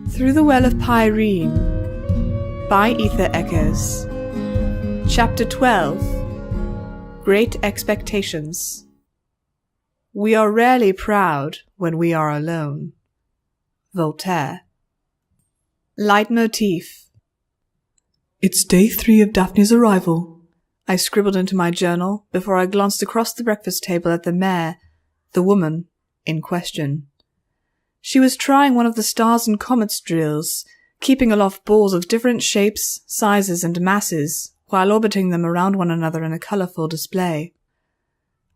Through the Well of Pirene by Ether Echoes. Chapter 12. Great Expectations. We are rarely proud when we are alone. Voltaire. Leitmotif. It's day 3 of Daphne's arrival, I scribbled into my journal before I glanced across the breakfast table at the mare, the woman, in question. She was trying one of the stars and comets drills, keeping aloft balls of different shapes, sizes, and masses, while orbiting them around one another in a colourful display.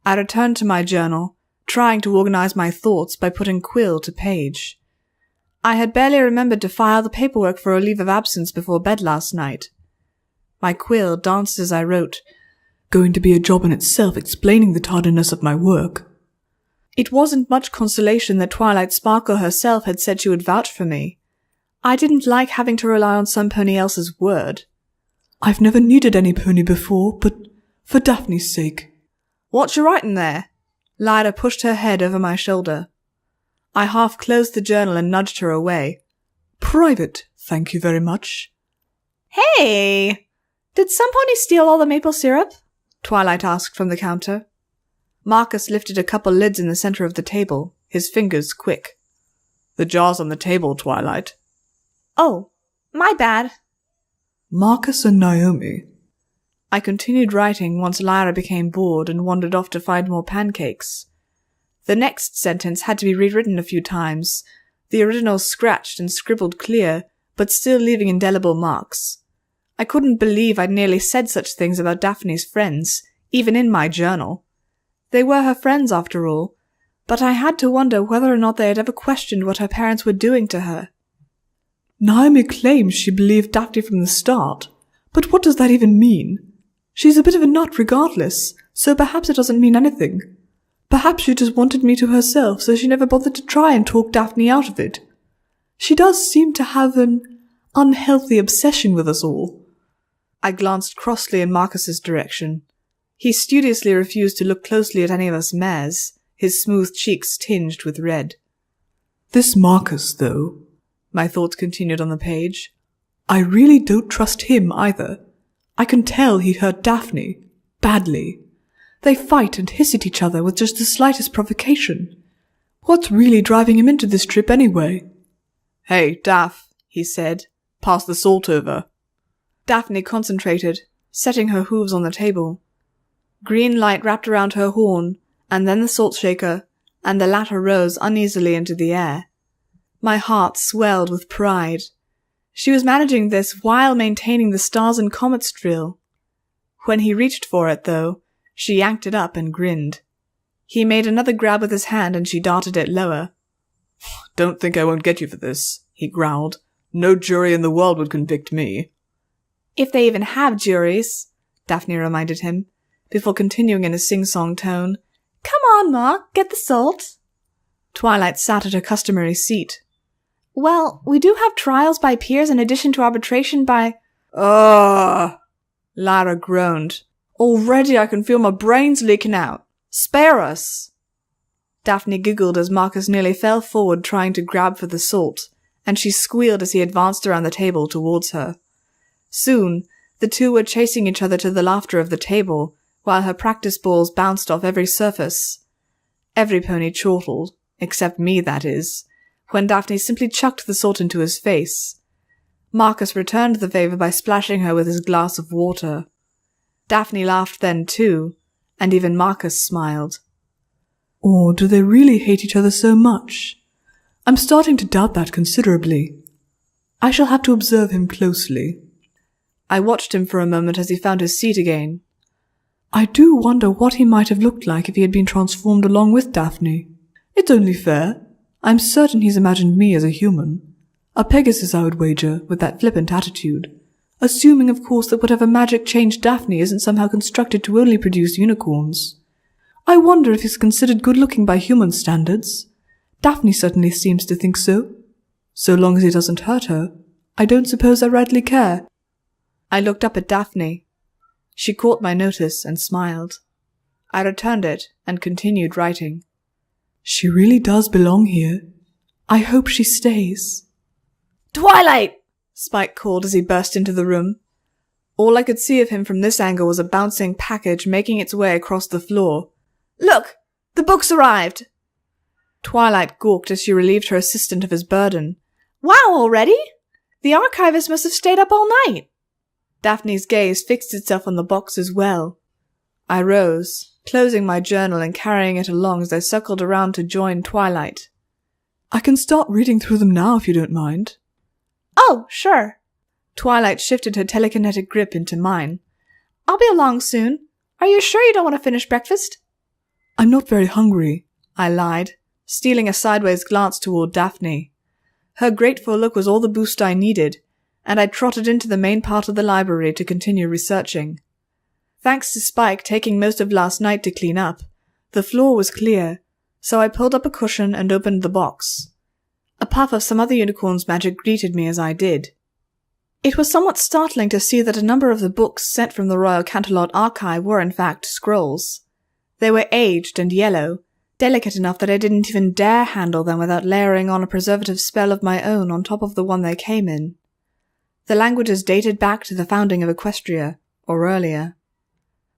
I returned to my journal, trying to organise my thoughts by putting quill to page. I had barely remembered to file the paperwork for a leave of absence before bed last night. My quill danced as I wrote, "Going to be a job in itself explaining the tardiness of my work." It wasn't much consolation that Twilight Sparkle herself had said she would vouch for me. I didn't like having to rely on some pony else's word. I've never needed any pony before, but for Daphne's sake. "What you writing there?" Lyra pushed her head over my shoulder. I half closed the journal and nudged her away. "Private, thank you very much." "Hey! Did some pony steal all the maple syrup?" Twilight asked from the counter. Marcus lifted a couple lids in the center of the table, his fingers quick. "The jar's on the table, Twilight." "Oh, my bad." Marcus and Naomi. I continued writing once Lyra became bored and wandered off to find more pancakes. The next sentence had to be rewritten a few times, the original scratched and scribbled clear, but still leaving indelible marks. I couldn't believe I'd nearly said such things about Daphne's friends, even in my journal. They were her friends after all, but I had to wonder whether or not they had ever questioned what her parents were doing to her. Naomi claims she believed Daphne from the start, but what does that even mean? She's a bit of a nut regardless, so perhaps it doesn't mean anything. Perhaps she just wanted me to herself, so she never bothered to try and talk Daphne out of it. She does seem to have an unhealthy obsession with us all. I glanced crossly in Marcus's direction. He studiously refused to look closely at any of us mares, his smooth cheeks tinged with red. This Marcus, though, my thoughts continued on the page. I really don't trust him either. I can tell he hurt Daphne. Badly. They fight and hiss at each other with just the slightest provocation. What's really driving him into this trip anyway? "Hey, Daph," he said. "Pass the salt over." Daphne concentrated, setting her hooves on the table. Green light wrapped around her horn, and then the salt shaker, and the latter rose uneasily into the air. My heart swelled with pride. She was managing this while maintaining the stars and comets drill. When he reached for it, though, she yanked it up and grinned. He made another grab with his hand and she darted it lower. "Don't think I won't get you for this," he growled. "No jury in the world would convict me." "If they even have juries," Daphne reminded him, before continuing in a sing-song tone. "Come on, Ma, get the salt." Twilight sat at her customary seat. "Well, we do have trials by peers in addition to arbitration by—" "Ugh!" Lyra groaned. "Already I can feel my brains leaking out. Spare us!" Daphne giggled as Marcus nearly fell forward trying to grab for the salt, and she squealed as he advanced around the table towards her. Soon, the two were chasing each other to the laughter of the table, while her practice balls bounced off every surface. Every pony chortled, except me, that is, when Daphne simply chucked the salt into his face. Marcus returned the favour by splashing her with his glass of water. Daphne laughed then too, and even Marcus smiled. Or do they really hate each other so much? I'm starting to doubt that considerably. I shall have to observe him closely. I watched him for a moment as he found his seat again. I do wonder what he might have looked like if he had been transformed along with Daphne. It's only fair. I'm certain he's imagined me as a human. A Pegasus, I would wager, with that flippant attitude. Assuming, of course, that whatever magic changed Daphne isn't somehow constructed to only produce unicorns. I wonder if he's considered good-looking by human standards. Daphne certainly seems to think so. So long as he doesn't hurt her, I don't suppose I rightly care. I looked up at Daphne. She caught my notice and smiled. I returned it and continued writing. She really does belong here. I hope she stays. Twilight! Spike called as he burst into the room. All I could see of him from this angle was a bouncing package making its way across the floor. Look! The book's arrived! Twilight gawked as she relieved her assistant of his burden. Wow, already? The archivist must have stayed up all night. Daphne's gaze fixed itself on the box as well. I rose, closing my journal and carrying it along as I circled around to join Twilight. I can start reading through them now if you don't mind. Oh, sure. Twilight shifted her telekinetic grip into mine. I'll be along soon. Are you sure you don't want to finish breakfast? I'm not very hungry, I lied, stealing a sideways glance toward Daphne. Her grateful look was all the boost I needed, and I trotted into the main part of the library to continue researching. Thanks to Spike taking most of last night to clean up, the floor was clear, so I pulled up a cushion and opened the box. A puff of some other unicorn's magic greeted me as I did. It was somewhat startling to see that a number of the books sent from the Royal Canterlot Archive were in fact scrolls. They were aged and yellow, delicate enough that I didn't even dare handle them without layering on a preservative spell of my own on top of the one they came in. The languages dated back to the founding of Equestria, or earlier.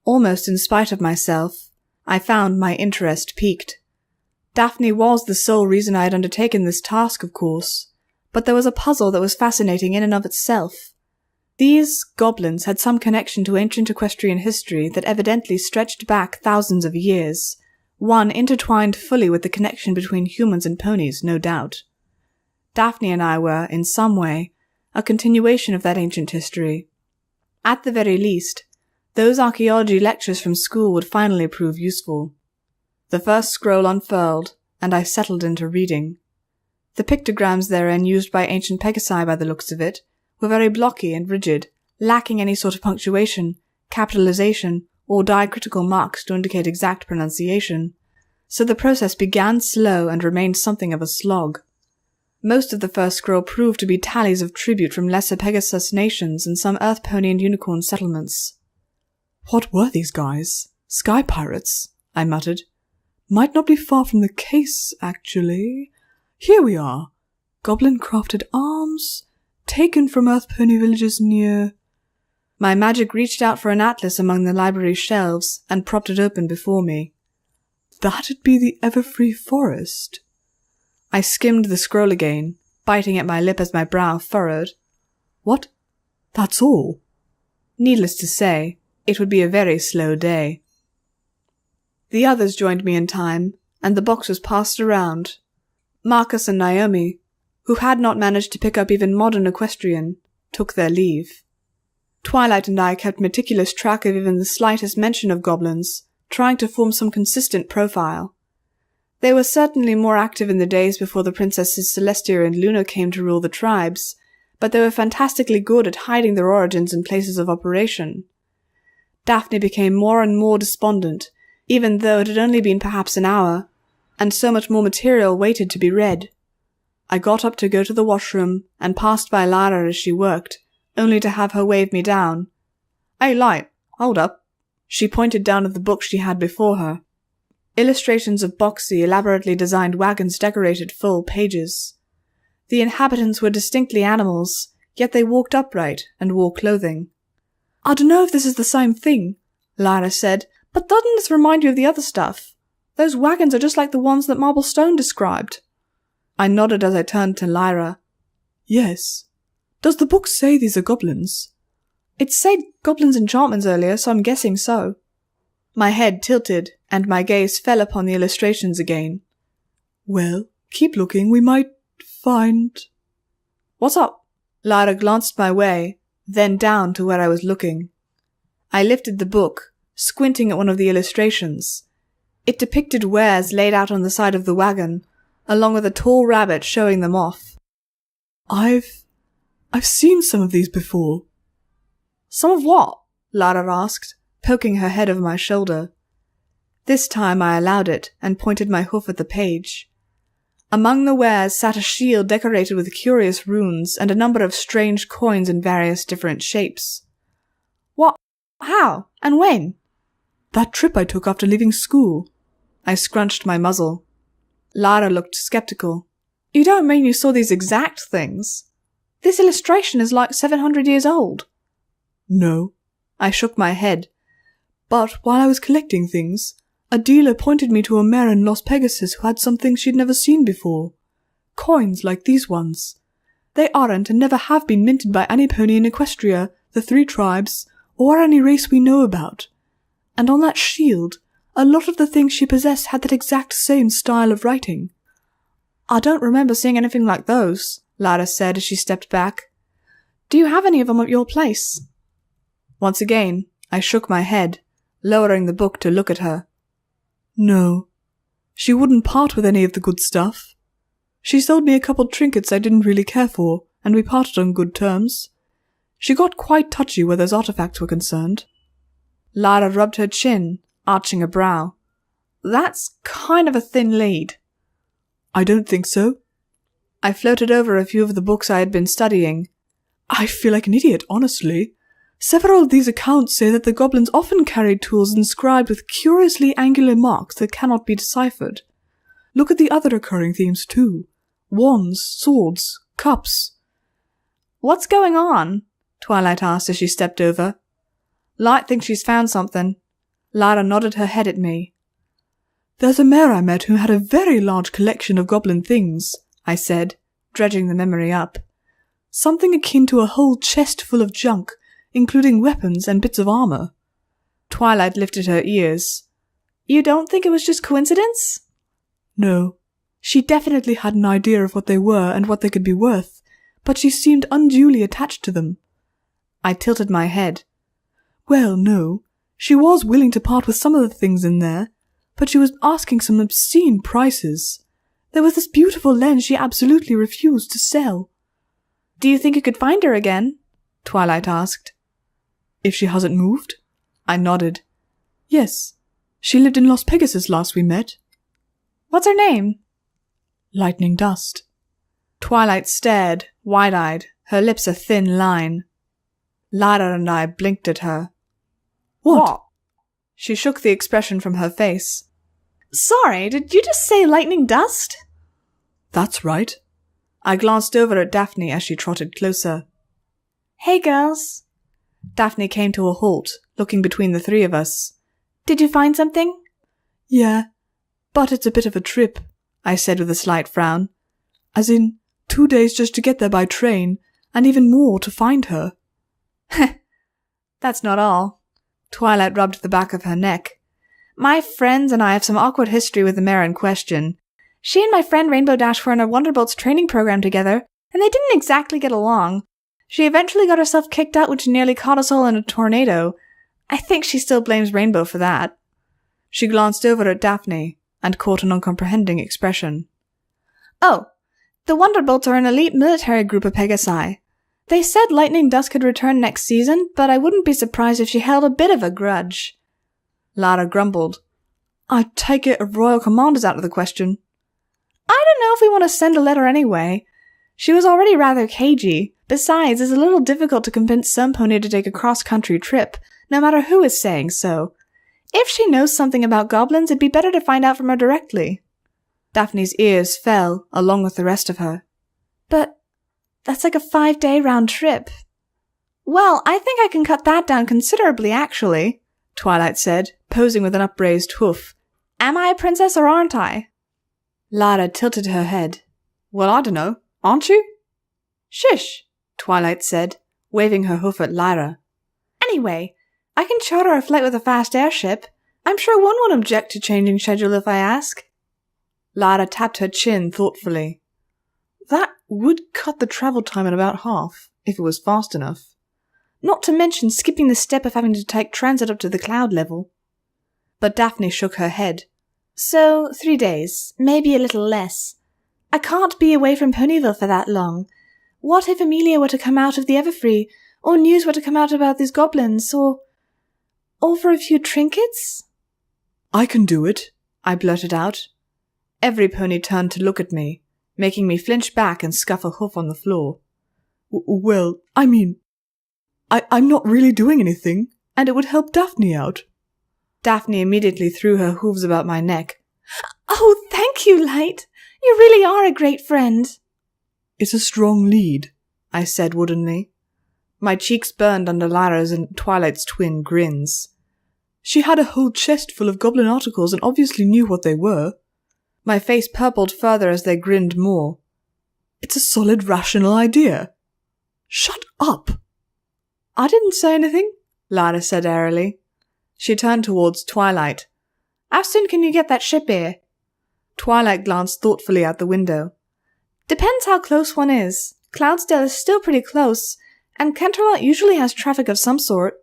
Almost in spite of myself, I found my interest piqued. Daphne was the sole reason I had undertaken this task, of course, but there was a puzzle that was fascinating in and of itself. These goblins had some connection to ancient equestrian history that evidently stretched back thousands of years, one intertwined fully with the connection between humans and ponies, no doubt. Daphne and I were, in some way, a continuation of that ancient history. At the very least, those archaeology lectures from school would finally prove useful. The first scroll unfurled, and I settled into reading. The pictograms therein, used by ancient Pegasi by the looks of it, were very blocky and rigid, lacking any sort of punctuation, capitalization, or diacritical marks to indicate exact pronunciation, so the process began slow and remained something of a slog. Most of the first scroll proved to be tallies of tribute from lesser Pegasus nations and some earth pony and unicorn settlements. What were these guys? Sky pirates? I muttered. Might not be far from the case, actually. Here we are. Goblin-crafted arms, taken from earth pony villages near... My magic reached out for an atlas among the library's shelves and propped it open before me. That'd be the Everfree Forest. I skimmed the scroll again, biting at my lip as my brow furrowed. What? That's all? Needless to say, it would be a very slow day. The others joined me in time, and the box was passed around. Marcus and Naomi, who had not managed to pick up even modern equestrian, took their leave. Twilight and I kept meticulous track of even the slightest mention of goblins, trying to form some consistent profile. They were certainly more active in the days before the princesses Celestia and Luna came to rule the tribes, but they were fantastically good at hiding their origins and places of operation. Daphne became more and more despondent, even though it had only been perhaps an hour, and so much more material waited to be read. I got up to go to the washroom and passed by Lara as she worked, only to have her wave me down. "Hey, Light, hold up." She pointed down at the book she had before her. Illustrations of boxy, elaborately designed wagons decorated full pages. The inhabitants were distinctly animals, yet they walked upright and wore clothing. "I don't know if this is the same thing," Lara said, "but doesn't this remind you of the other stuff? Those wagons are just like the ones that Marble Stone described." I nodded as I turned to Lyra. "Yes. Does the book say these are goblins?" "It said goblins' enchantments earlier, so I'm guessing so." My head tilted, and my gaze fell upon the illustrations again. "Well, keep looking, we might find..." "What's up?" Lyra glanced my way, then down to where I was looking. I lifted the book, squinting at one of the illustrations. It depicted wares laid out on the side of the wagon, along with a tall rabbit showing them off. I've seen some of these before." "Some of what?" Lara asked, poking her head over my shoulder. This time I allowed it and pointed my hoof at the page. Among the wares sat a shield decorated with curious runes and a number of strange coins in various different shapes. "What? How? And when?" "That trip I took after leaving school." I scrunched my muzzle. Lara looked skeptical. "You don't mean you saw these exact things?" This illustration is like 700 years old. No. I shook my head. But while I was collecting things, a dealer pointed me to a mare in Las Pegasus who had some things she'd never seen before. Coins like these ones. They aren't and never have been minted by any pony in Equestria, the 3 tribes, or any race we know about. And on that shield, a lot of the things she possessed had that exact same style of writing. I don't remember seeing anything like those, Lara said as she stepped back. Do you have any of them at your place? Once again, I shook my head, lowering the book to look at her. No. She wouldn't part with any of the good stuff. She sold me a couple trinkets I didn't really care for, and we parted on good terms. She got quite touchy where those artifacts were concerned. Lara rubbed her chin, arching a brow. That's kind of a thin lead. I don't think so. I floated over a few of the books I had been studying. I feel like an idiot, honestly. Several of these accounts say that the goblins often carried tools inscribed with curiously angular marks that cannot be deciphered. Look at the other recurring themes too. Wands, swords, cups. What's going on? Twilight asked as she stepped over. Light thinks she's found something. Lara nodded her head at me. There's a mare I met who had a very large collection of goblin things, I said, dredging the memory up. Something akin to a whole chest full of junk, including weapons and bits of armor. Twilight lifted her ears. You don't think it was just coincidence? No. She definitely had an idea of what they were and what they could be worth, but she seemed unduly attached to them. I tilted my head. Well, no. She was willing to part with some of the things in there, but she was asking some obscene prices. There was this beautiful lens she absolutely refused to sell. Do you think you could find her again? Twilight asked. If she hasn't moved? I nodded. Yes. She lived in Las Pegasus last we met. What's her name? Lightning Dust. Twilight stared, wide-eyed, her lips a thin line. Lara and I blinked at her. What? She shook the expression from her face. Sorry, did you just say lightning dust? That's right. I glanced over at Daphne as she trotted closer. Hey, girls. Daphne came to a halt, looking between the 3 of us. Did you find something? Yeah, but it's a bit of a trip, I said with a slight frown. As in, 2 days just to get there by train, and even more to find her. That's not all. Twilight rubbed the back of her neck. My friends and I have some awkward history with the mare in question. She and my friend Rainbow Dash were in a Wonderbolt's training program together, and they didn't exactly get along. She eventually got herself kicked out, which nearly caught us all in a tornado. I think she still blames Rainbow for that. She glanced over at Daphne and caught an uncomprehending expression. Oh, the Wonderbolts are an elite military group of Pegasi. They said Lightning Dusk could return next season, but I wouldn't be surprised if she held a bit of a grudge. Lara grumbled. I take it a royal commander's out of the question. I don't know if we want to send a letter anyway. She was already rather cagey. Besides, it's a little difficult to convince some pony to take a cross-country trip, no matter who is saying so. If she knows something about goblins, it'd be better to find out from her directly. Daphne's ears fell, along with the rest of her. But that's like a 5-day round trip. Well, I think I can cut that down considerably, actually, Twilight said, posing with an upraised hoof. Am I a princess or aren't I? Lara tilted her head. Well, I dunno. Aren't you? Shush, Twilight said, waving her hoof at Lyra. Anyway, I can charter a flight with a fast airship. I'm sure one won't object to changing schedule if I ask. Lara tapped her chin thoughtfully. That would cut the travel time in about half, if it was fast enough. Not to mention skipping the step of having to take transit up to the cloud level. But Daphne shook her head. So, 3 days, maybe a little less. I can't be away from Ponyville for that long. What if Amelia were to come out of the Everfree, or news were to come out about these goblins, or for a few trinkets? I can do it, I blurted out. Every pony turned to look at me, making me flinch back and scuff a hoof on the floor. Well, I mean, I'm not really doing anything, and it would help Daphne out. Daphne immediately threw her hooves about my neck. Oh, thank you, Light. You really are a great friend. It's a strong lead, I said woodenly. My cheeks burned under Lara's and Twilight's twin grins. She had a whole chest full of goblin articles and obviously knew what they were. My face purpled further as they grinned more. It's a solid, rational idea. Shut up! I didn't say anything, Lara said airily. She turned towards Twilight. How soon can you get that ship here? Twilight glanced thoughtfully out the window. Depends how close one is. Cloudsdale is still pretty close, and Canterlot usually has traffic of some sort.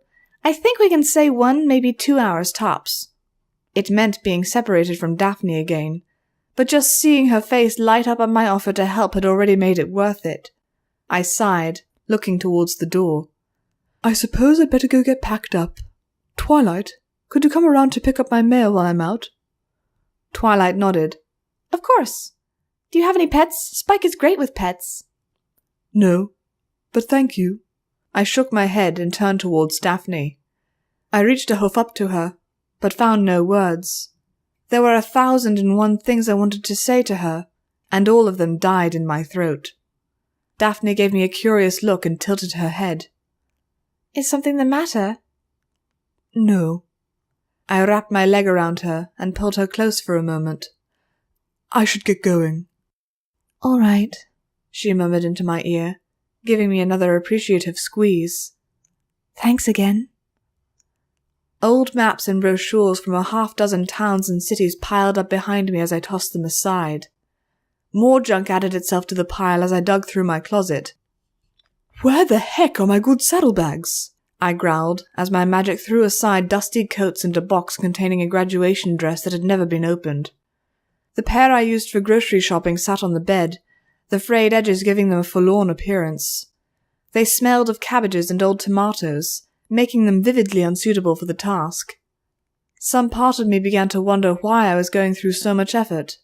I think we can say 1, maybe 2 hours tops. It meant being separated from Daphne again, but just seeing her face light up at my offer to help had already made it worth it. I sighed, looking towards the door. I suppose I'd better go get packed up. Twilight, could you come around to pick up my mail while I'm out? Twilight nodded. Of course. Do you have any pets? Spike is great with pets. No, but thank you. I shook my head and turned towards Daphne. I reached a hoof up to her, but found no words. There were 1,001 things I wanted to say to her, and all of them died in my throat. Daphne gave me a curious look and tilted her head. Is something the matter? No. I wrapped my leg around her and pulled her close for a moment. I should get going. All right, she murmured into my ear, giving me another appreciative squeeze. Thanks again. Old maps and brochures from 6 towns and cities piled up behind me as I tossed them aside. More junk added itself to the pile as I dug through my closet. Where the heck are my good saddlebags? I growled as my magic threw aside dusty coats and a box containing a graduation dress that had never been opened. The pair I used for grocery shopping sat on the bed, the frayed edges giving them a forlorn appearance. They smelled of cabbages and old tomatoes, making them vividly unsuitable for the task. Some part of me began to wonder why I was going through so much effort.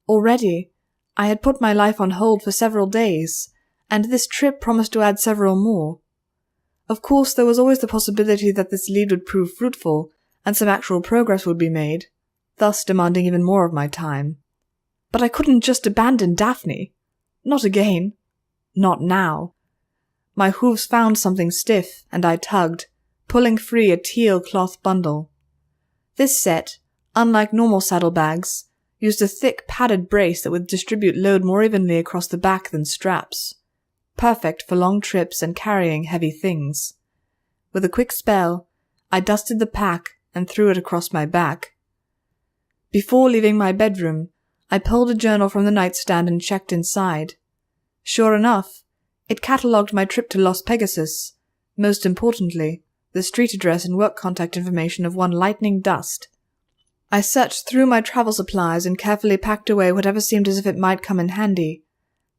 Already, I had put my life on hold for several days, and this trip promised to add several more. Of course, there was always the possibility that this lead would prove fruitful, and some actual progress would be made, thus demanding even more of my time. But I couldn't just abandon Daphne. Not again. Not now. My hooves found something stiff, and I tugged, pulling free a teal cloth bundle. This set, unlike normal saddlebags, used a thick padded brace that would distribute load more evenly across the back than straps. Perfect for long trips and carrying heavy things. With a quick spell, I dusted the pack and threw it across my back. Before leaving my bedroom, I pulled a journal from the nightstand and checked inside. Sure enough, it catalogued my trip to Las Pegasus, most importantly, the street address and work contact information of one Lightning Dust. I searched through my travel supplies and carefully packed away whatever seemed as if it might come in handy.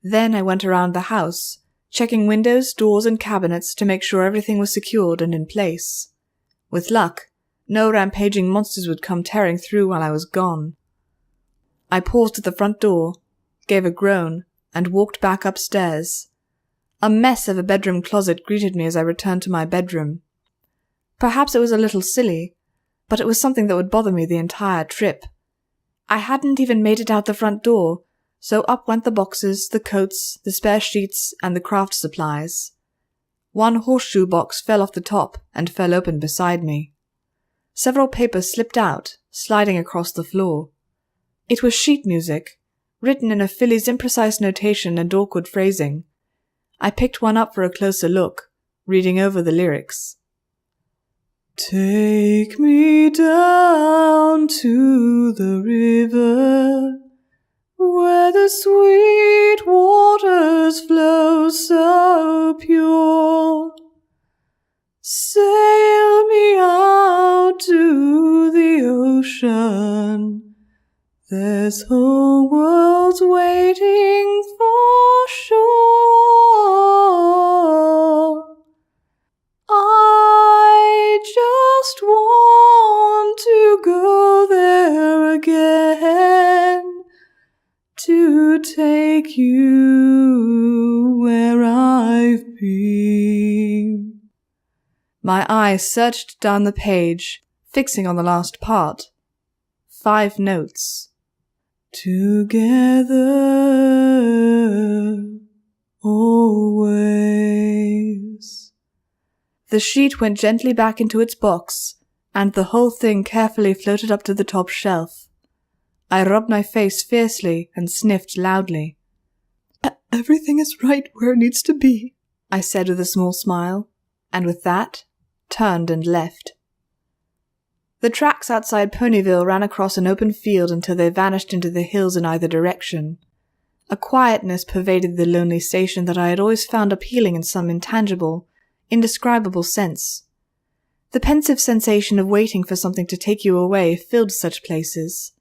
Then I went around the house, checking windows, doors, and cabinets to make sure everything was secured and in place. With luck, no rampaging monsters would come tearing through while I was gone. I paused at the front door, gave a groan, and walked back upstairs. A mess of a bedroom closet greeted me as I returned to my bedroom. Perhaps it was a little silly, but it was something that would bother me the entire trip. I hadn't even made it out the front door, so up went the boxes, the coats, the spare sheets, and the craft supplies. One horseshoe box fell off the top and fell open beside me. Several papers slipped out, sliding across the floor. It was sheet music, written in a filly's imprecise notation and awkward phrasing. I picked one up for a closer look, reading over the lyrics. Take me down to the river, where the sweet waters flow so pure. Sail me out to the ocean, there's whole worlds waiting for shore. I just want to go there again, to take you where I've been. My eyes searched down the page, fixing on the last part. 5 notes. Together, always. The sheet went gently back into its box, and the whole thing carefully floated up to the top shelf. I rubbed my face fiercely and sniffed loudly. Everything is right where it needs to be, I said with a small smile, and with that, turned and left. The tracks outside Ponyville ran across an open field until they vanished into the hills in either direction. A quietness pervaded the lonely station that I had always found appealing in some intangible, indescribable sense. The pensive sensation of waiting for something to take you away filled such places.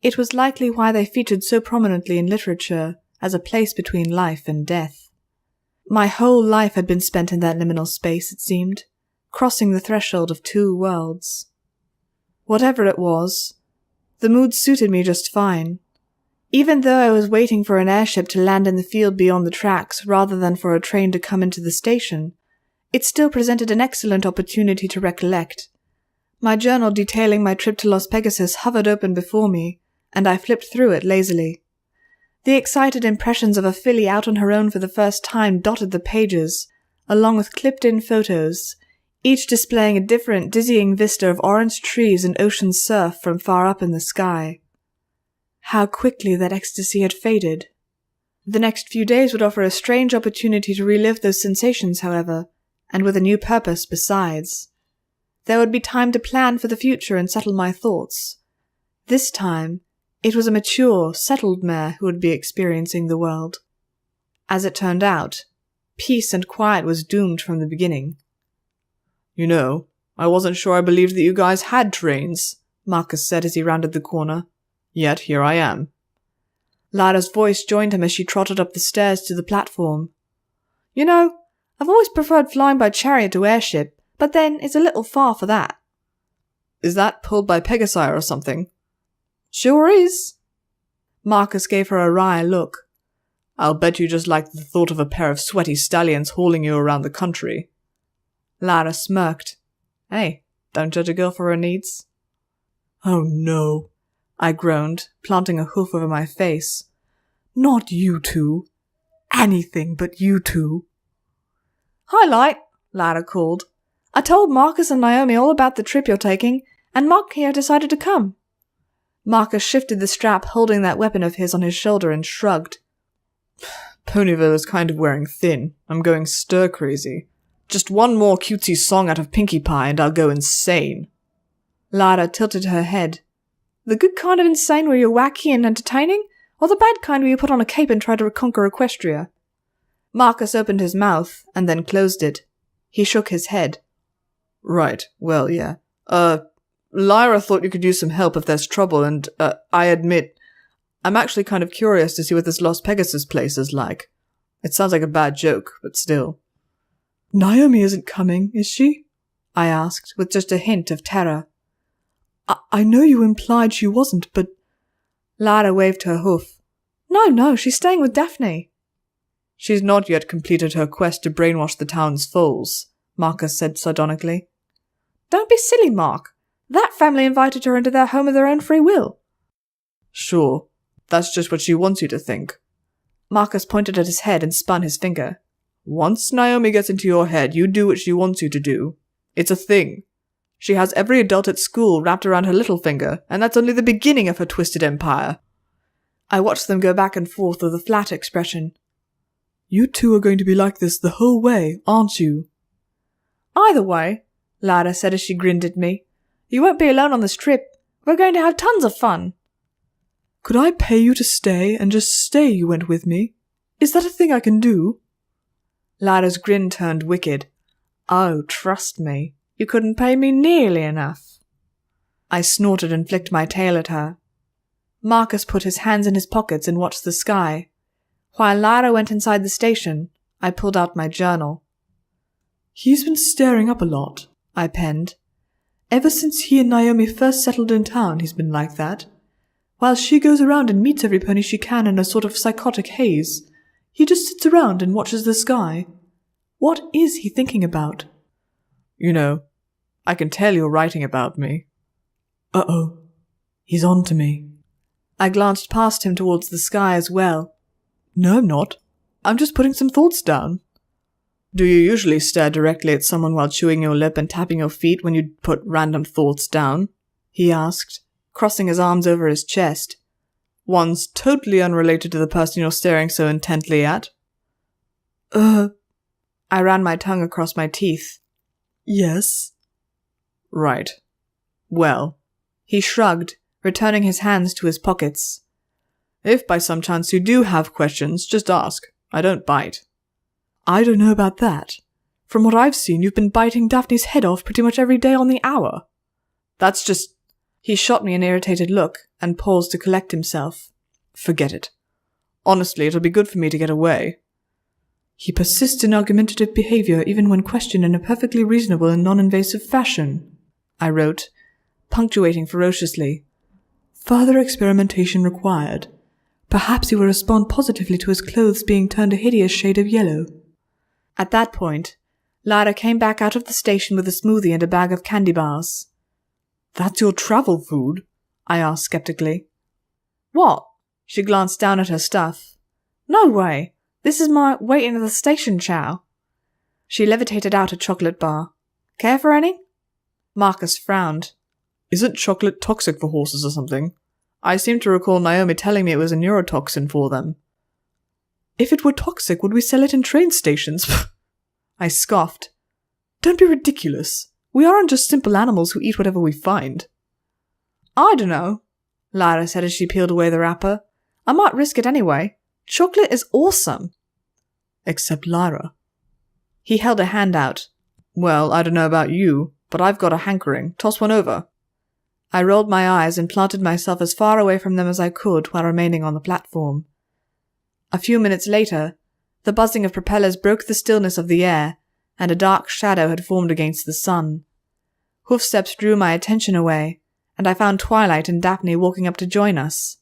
It was likely why they featured so prominently in literature as a place between life and death. My whole life had been spent in that liminal space, it seemed, crossing the threshold of two worlds. Whatever it was, the mood suited me just fine. Even though I was waiting for an airship to land in the field beyond the tracks rather than for a train to come into the station, it still presented an excellent opportunity to recollect. My journal detailing my trip to Las Pegasus hovered open before me, and I flipped through it lazily. The excited impressions of a filly out on her own for the first time dotted the pages, along with clipped-in photos, each displaying a different, dizzying vista of orange trees and ocean surf from far up in the sky. How quickly that ecstasy had faded. The next few days would offer a strange opportunity to relive those sensations, however, and with a new purpose besides. There would be time to plan for the future and settle my thoughts. This time, it was a mature, settled mare who would be experiencing the world. As it turned out, peace and quiet was doomed from the beginning. You know, I wasn't sure I believed that you guys had trains, Marcus said as he rounded the corner. Yet here I am. Lara's voice joined him as she trotted up the stairs to the platform. You know, I've always preferred flying by chariot to airship, but then it's a little far for that. Is that pulled by Pegasi or something? Sure is. Marcus gave her a wry look. I'll bet you just like the thought of a pair of sweaty stallions hauling you around the country. Lara smirked. Hey, don't judge a girl for her needs. Oh no, I groaned, planting a hoof over my face. Not you two. Anything but you two. Highlight, Lara called. I told Marcus and Naomi all about the trip you're taking, and Mark here decided to come. Marcus shifted the strap holding that weapon of his on his shoulder and shrugged. Ponyville is kind of wearing thin. I'm going stir-crazy. Just one more cutesy song out of Pinkie Pie and I'll go insane. Lara tilted her head. The good kind of insane where you're wacky and entertaining, or the bad kind where you put on a cape and try to reconquer Equestria? Marcus opened his mouth and then closed it. He shook his head. Right, well, yeah. Lyra thought you could use some help if there's trouble, and, I admit, I'm actually kind of curious to see what this Las Pegasus place is like. It sounds like a bad joke, but still. Naomi isn't coming, is she? I asked, with just a hint of terror. I know you implied she wasn't, but... Lara waved her hoof. No, she's staying with Daphne. She's not yet completed her quest to brainwash the town's foals, Marcus said sardonically. Don't be silly, Mark. That family invited her into their home of their own free will. Sure, that's just what she wants you to think. Marcus pointed at his head and spun his finger. Once Naomi gets into your head, you do what she wants you to do. It's a thing. She has every adult at school wrapped around her little finger, and that's only the beginning of her twisted empire. I watched them go back and forth with a flat expression. You two are going to be like this the whole way, aren't you? Either way, Lara said as she grinned at me. You won't be alone on this trip. We're going to have tons of fun. Could I pay you to stay and just say you went with me? Is that a thing I can do? Lara's grin turned wicked. Oh, trust me, you couldn't pay me nearly enough. I snorted and flicked my tail at her. Marcus put his hands in his pockets and watched the sky. While Lara went inside the station, I pulled out my journal. He's been staring up a lot, I penned. Ever since he and Naomi first settled in town, he's been like that. While she goes around and meets every pony she can in a sort of psychotic haze, he just sits around and watches the sky. What is he thinking about? You know, I can tell you're writing about me. Uh-oh. He's on to me. I glanced past him towards the sky as well. No, I'm not. I'm just putting some thoughts down. Do you usually stare directly at someone while chewing your lip and tapping your feet when you put random thoughts down? He asked, crossing his arms over his chest. One's totally unrelated to the person you're staring so intently at. I ran my tongue across my teeth. Yes. Right. Well. He shrugged, returning his hands to his pockets. If by some chance you do have questions, just ask. I don't bite. I don't know about that. From what I've seen, you've been biting Daphne's head off pretty much every day on the hour. That's just... He shot me an irritated look and paused to collect himself. Forget it. Honestly, it'll be good for me to get away. He persists in argumentative behavior even when questioned in a perfectly reasonable and non-invasive fashion, I wrote, punctuating ferociously. Further experimentation required. Perhaps he will respond positively to his clothes being turned a hideous shade of yellow. At that point, Lyra came back out of the station with a smoothie and a bag of candy bars. That's your travel food? I asked skeptically. What? She glanced down at her stuff. No way. This is my waiting at the station chow. She levitated out a chocolate bar. Care for any? Marcus frowned. Isn't chocolate toxic for horses or something? I seem to recall Naomi telling me it was a neurotoxin for them. If it were toxic, would we sell it in train stations? I scoffed. Don't be ridiculous. We aren't just simple animals who eat whatever we find. I dunno, Lyra said as she peeled away the wrapper. I might risk it anyway. Chocolate is awesome. Except Lyra. He held a hand out. Well, I don't know about you, but I've got a hankering. Toss one over. I rolled my eyes and planted myself as far away from them as I could while remaining on the platform. A few minutes later, the buzzing of propellers broke the stillness of the air, and a dark shadow had formed against the sun. Hoofsteps drew my attention away, and I found Twilight and Daphne walking up to join us.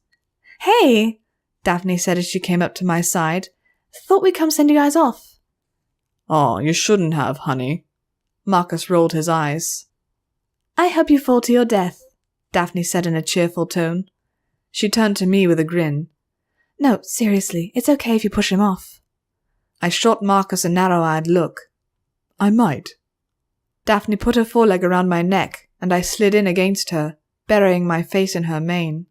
Hey, Daphne said as she came up to my side. Thought we'd come send you guys off. Oh, you shouldn't have, honey. Marcus rolled his eyes. I hope you fall to your death, Daphne said in a cheerful tone. She turned to me with a grin. No, seriously, it's okay if you push him off. I shot Marcus a narrow-eyed look. I might. Daphne put her foreleg around my neck, and I slid in against her, burying my face in her mane.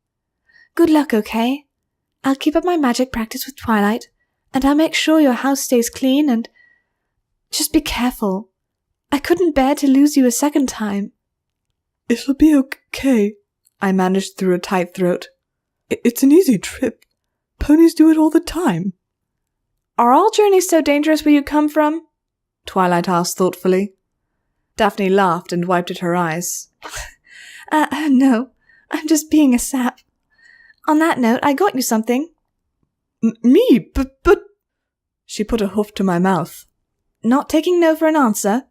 Good luck, okay? I'll keep up my magic practice with Twilight, and I'll make sure your house stays clean and... Just be careful. I couldn't bear to lose you a second time. It'll be okay, I managed through a tight throat. It's an easy trip. Ponies do it all the time. Are all journeys so dangerous where you come from? Twilight asked thoughtfully. Daphne laughed and wiped at her eyes. No, I'm just being a sap. On that note, I got you something. Me? But... She put a hoof to my mouth. Not taking no for an answer?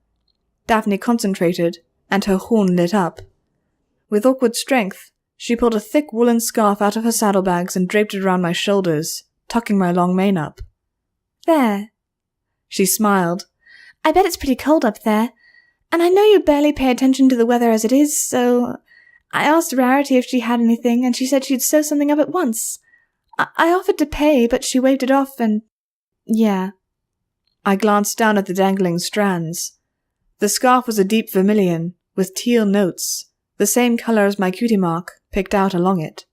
Daphne concentrated, and her horn lit up. With awkward strength, she pulled a thick woolen scarf out of her saddlebags and draped it around my shoulders, tucking my long mane up. There. She smiled. I bet it's pretty cold up there, and I know you barely pay attention to the weather as it is, so... I asked Rarity if she had anything, and she said she'd sew something up at once. I offered to pay, but she waved it off, and... yeah. I glanced down at the dangling strands. The scarf was a deep vermilion, with teal notes, the same colour as my cutie mark, picked out along it.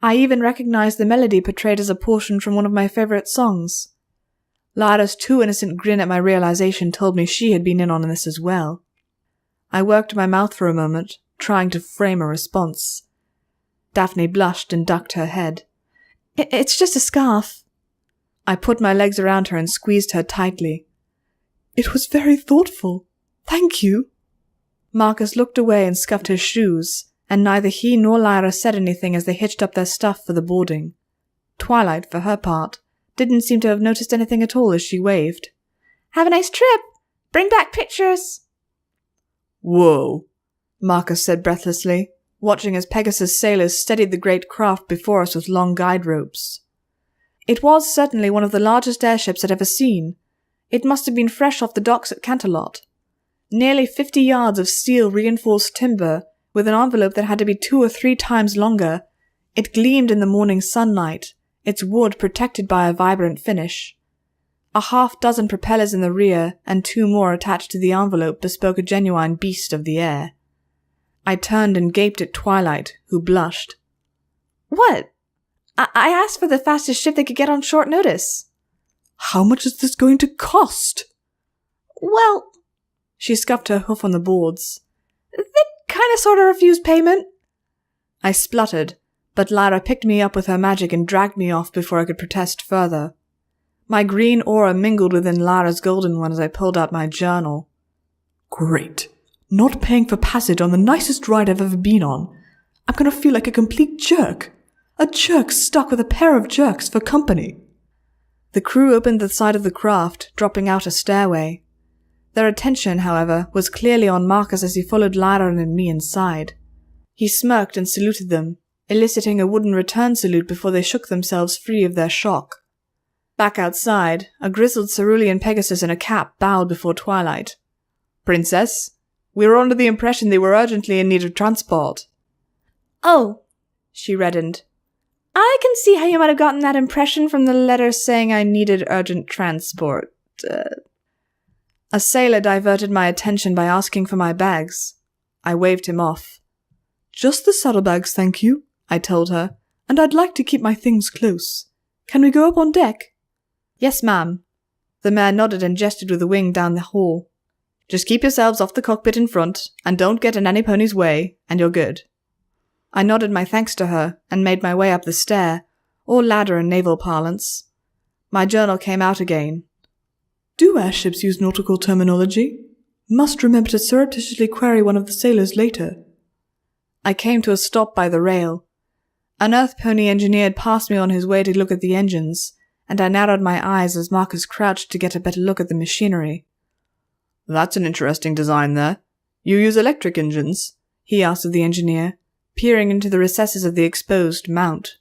I even recognized the melody portrayed as a portion from one of my favourite songs. Lyra's too innocent grin at my realization told me she had been in on this as well. I worked my mouth for a moment, trying to frame a response. Daphne blushed and ducked her head. It's just a scarf. I put my legs around her and squeezed her tightly. It was very thoughtful. Thank you. Marcus looked away and scuffed his shoes, and neither he nor Lyra said anything as they hitched up their stuff for the boarding. Twilight, for her part, didn't seem to have noticed anything at all as she waved. Have a nice trip! Bring back pictures! Whoa, Marcus said breathlessly, watching as Pegasus sailors steadied the great craft before us with long guide ropes. It was certainly one of the largest airships I'd ever seen. It must have been fresh off the docks at Canterlot. Nearly 50 yards of steel-reinforced timber, with an envelope that had to be 2 or 3 times longer. It gleamed in the morning sunlight, its wood protected by a vibrant finish. A half-dozen propellers in the rear and 2 more attached to the envelope bespoke a genuine beast of the air. I turned and gaped at Twilight, who blushed. "What? I asked for the fastest ship they could get on short notice." "How much is this going to cost?" "Well," she scuffed her hoof on the boards, "they kinda sorta refused payment." I spluttered, but Lyra picked me up with her magic and dragged me off before I could protest further. My green aura mingled within Lyra's golden one as I pulled out my journal. "Great. Not paying for passage on the nicest ride I've ever been on. I'm gonna feel like a complete jerk. A jerk stuck with a pair of jerks for company." The crew opened the side of the craft, dropping out a stairway. Their attention, however, was clearly on Marcus as he followed Lyra and me inside. He smirked and saluted them, eliciting a wooden return salute before they shook themselves free of their shock. Back outside, a grizzled cerulean Pegasus in a cap bowed before Twilight. "Princess, we were under the impression they were urgently in need of transport." "Oh," she reddened. "I can see how you might have gotten that impression from the letter saying I needed urgent transport. A sailor diverted my attention by asking for my bags. I waved him off. "Just the saddlebags, thank you," I told her, "and I'd like to keep my things close. Can we go up on deck?" "Yes, ma'am." The mare nodded and gestured with a wing down the hall. "Just keep yourselves off the cockpit in front, and don't get in any pony's way, and you're good." I nodded my thanks to her and made my way up the stair, or ladder in naval parlance. My journal came out again. "Do airships use nautical terminology? Must remember to surreptitiously query one of the sailors later." I came to a stop by the rail. An earth pony engineer had passed me on his way to look at the engines, and I narrowed my eyes as Marcus crouched to get a better look at the machinery. "That's an interesting design there. You use electric engines?" he asked of the engineer, peering into the recesses of the exposed mount.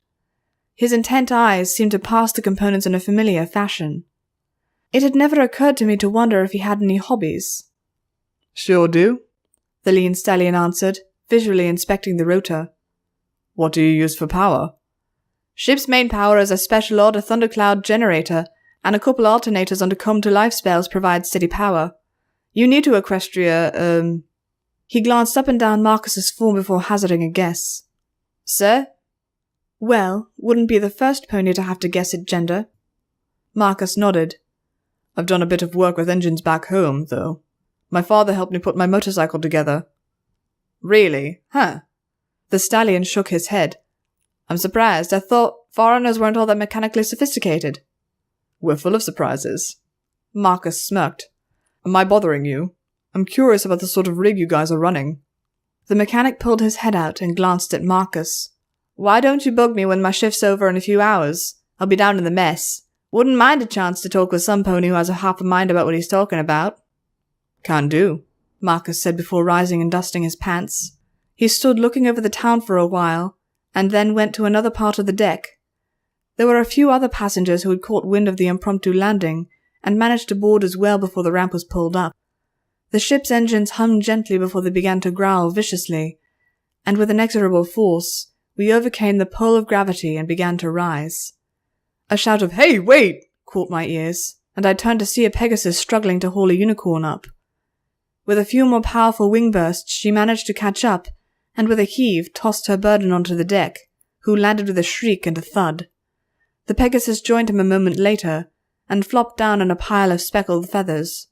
His intent eyes seemed to pass the components in a familiar fashion. It had never occurred to me to wonder if he had any hobbies. "Sure do," the lean stallion answered, visually inspecting the rotor. "What do you use for power?" "Ship's main power is a special order thundercloud generator, and a couple alternators under come-to-life spells provide steady power. You new to Equestria, He glanced up and down Marcus's form before hazarding a guess. "Sir?" "Well, wouldn't be the first pony to have to guess at gender." Marcus nodded. "I've done a bit of work with engines back home, though. My father helped me put my motorcycle together." "Really? Huh?" The stallion shook his head. "I'm surprised. I thought foreigners weren't all that mechanically sophisticated." "We're full of surprises." Marcus smirked. "Am I bothering you? I'm curious about the sort of rig you guys are running." The mechanic pulled his head out and glanced at Marcus. "Why don't you bug me when my shift's over in a few hours? I'll be down in the mess. Wouldn't mind a chance to talk with some pony who has a half a mind about what he's talking about." "Can do," Marcus said before rising and dusting his pants. He stood looking over the town for a while, and then went to another part of the deck. There were a few other passengers who had caught wind of the impromptu landing, and managed to board as well before the ramp was pulled up. The ship's engines hummed gently before they began to growl viciously, and with inexorable force, we overcame the pull of gravity and began to rise. A shout of "Hey, wait!" caught my ears, and I turned to see a Pegasus struggling to haul a unicorn up. With a few more powerful wing bursts, she managed to catch up, and with a heave tossed her burden onto the deck, who landed with a shriek and a thud. The Pegasus joined him a moment later, and flopped down in a pile of speckled feathers.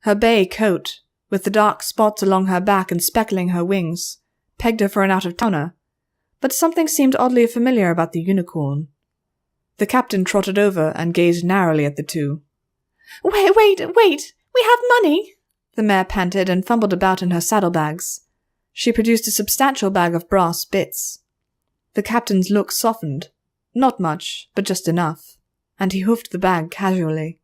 Her bay coat, with the dark spots along her back and speckling her wings, pegged her for an out-of-towner, but something seemed oddly familiar about the unicorn. The captain trotted over and gazed narrowly at the two. Wait! We have money!" the mare panted and fumbled about in her saddlebags. She produced a substantial bag of brass bits. The captain's look softened. Not much, but just enough, and he hoofed the bag casually.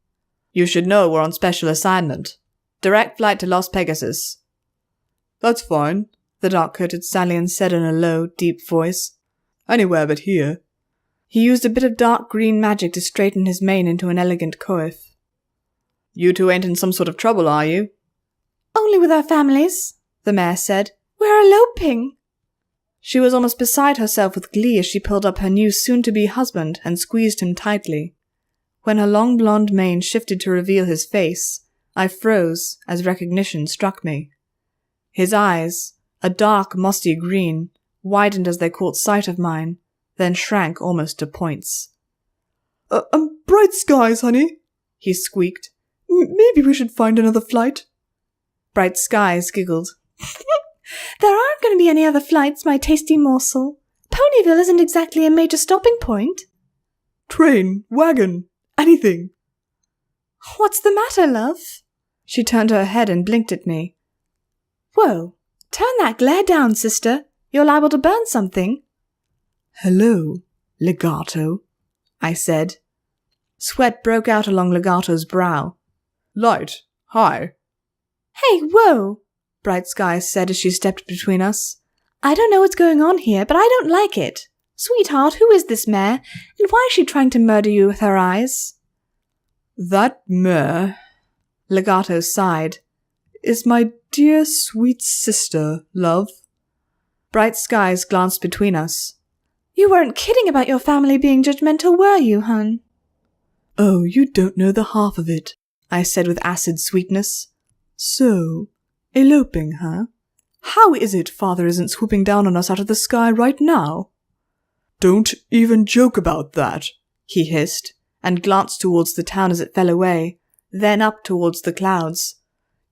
"You should know we're on special assignment. Direct flight to Las Pegasus." "That's fine," the dark-coated stallion said in a low, deep voice. "Anywhere but here." He used a bit of dark green magic to straighten his mane into an elegant coif. "You two ain't in some sort of trouble, are you?" "Only with our families," the mare said. "We're eloping." She was almost beside herself with glee as she pulled up her new soon-to-be husband and squeezed him tightly. When her long blonde mane shifted to reveal his face, I froze as recognition struck me. His eyes, a dark mossy green, widened as they caught sight of mine, then shrank almost to points. Bright skies, honey," he squeaked. Maybe we should find another flight." Bright Skies giggled. "There aren't going to be any other flights, my tasty morsel. Ponyville isn't exactly a major stopping point." "Train, wagon, anything." "What's the matter, love?" She turned her head and blinked at me. "Whoa, turn that glare down, sister. You're liable to burn something." "Hello, Legato," I said. Sweat broke out along Legato's brow. "Light, hi." "Hey, whoa," Bright Skies said as she stepped between us. "I don't know what's going on here, but I don't like it. Sweetheart, who is this mare, and why is she trying to murder you with her eyes?" "That mare," Legato sighed, "is my dear sweet sister, love." Bright Skies glanced between us. "You weren't kidding about your family being judgmental, were you, hun?" "Oh, you don't know the half of it," I said with acid sweetness. "So, eloping, huh? How is it father isn't swooping down on us out of the sky right now?" "Don't even joke about that," he hissed, and glanced towards the town as it fell away, then up towards the clouds.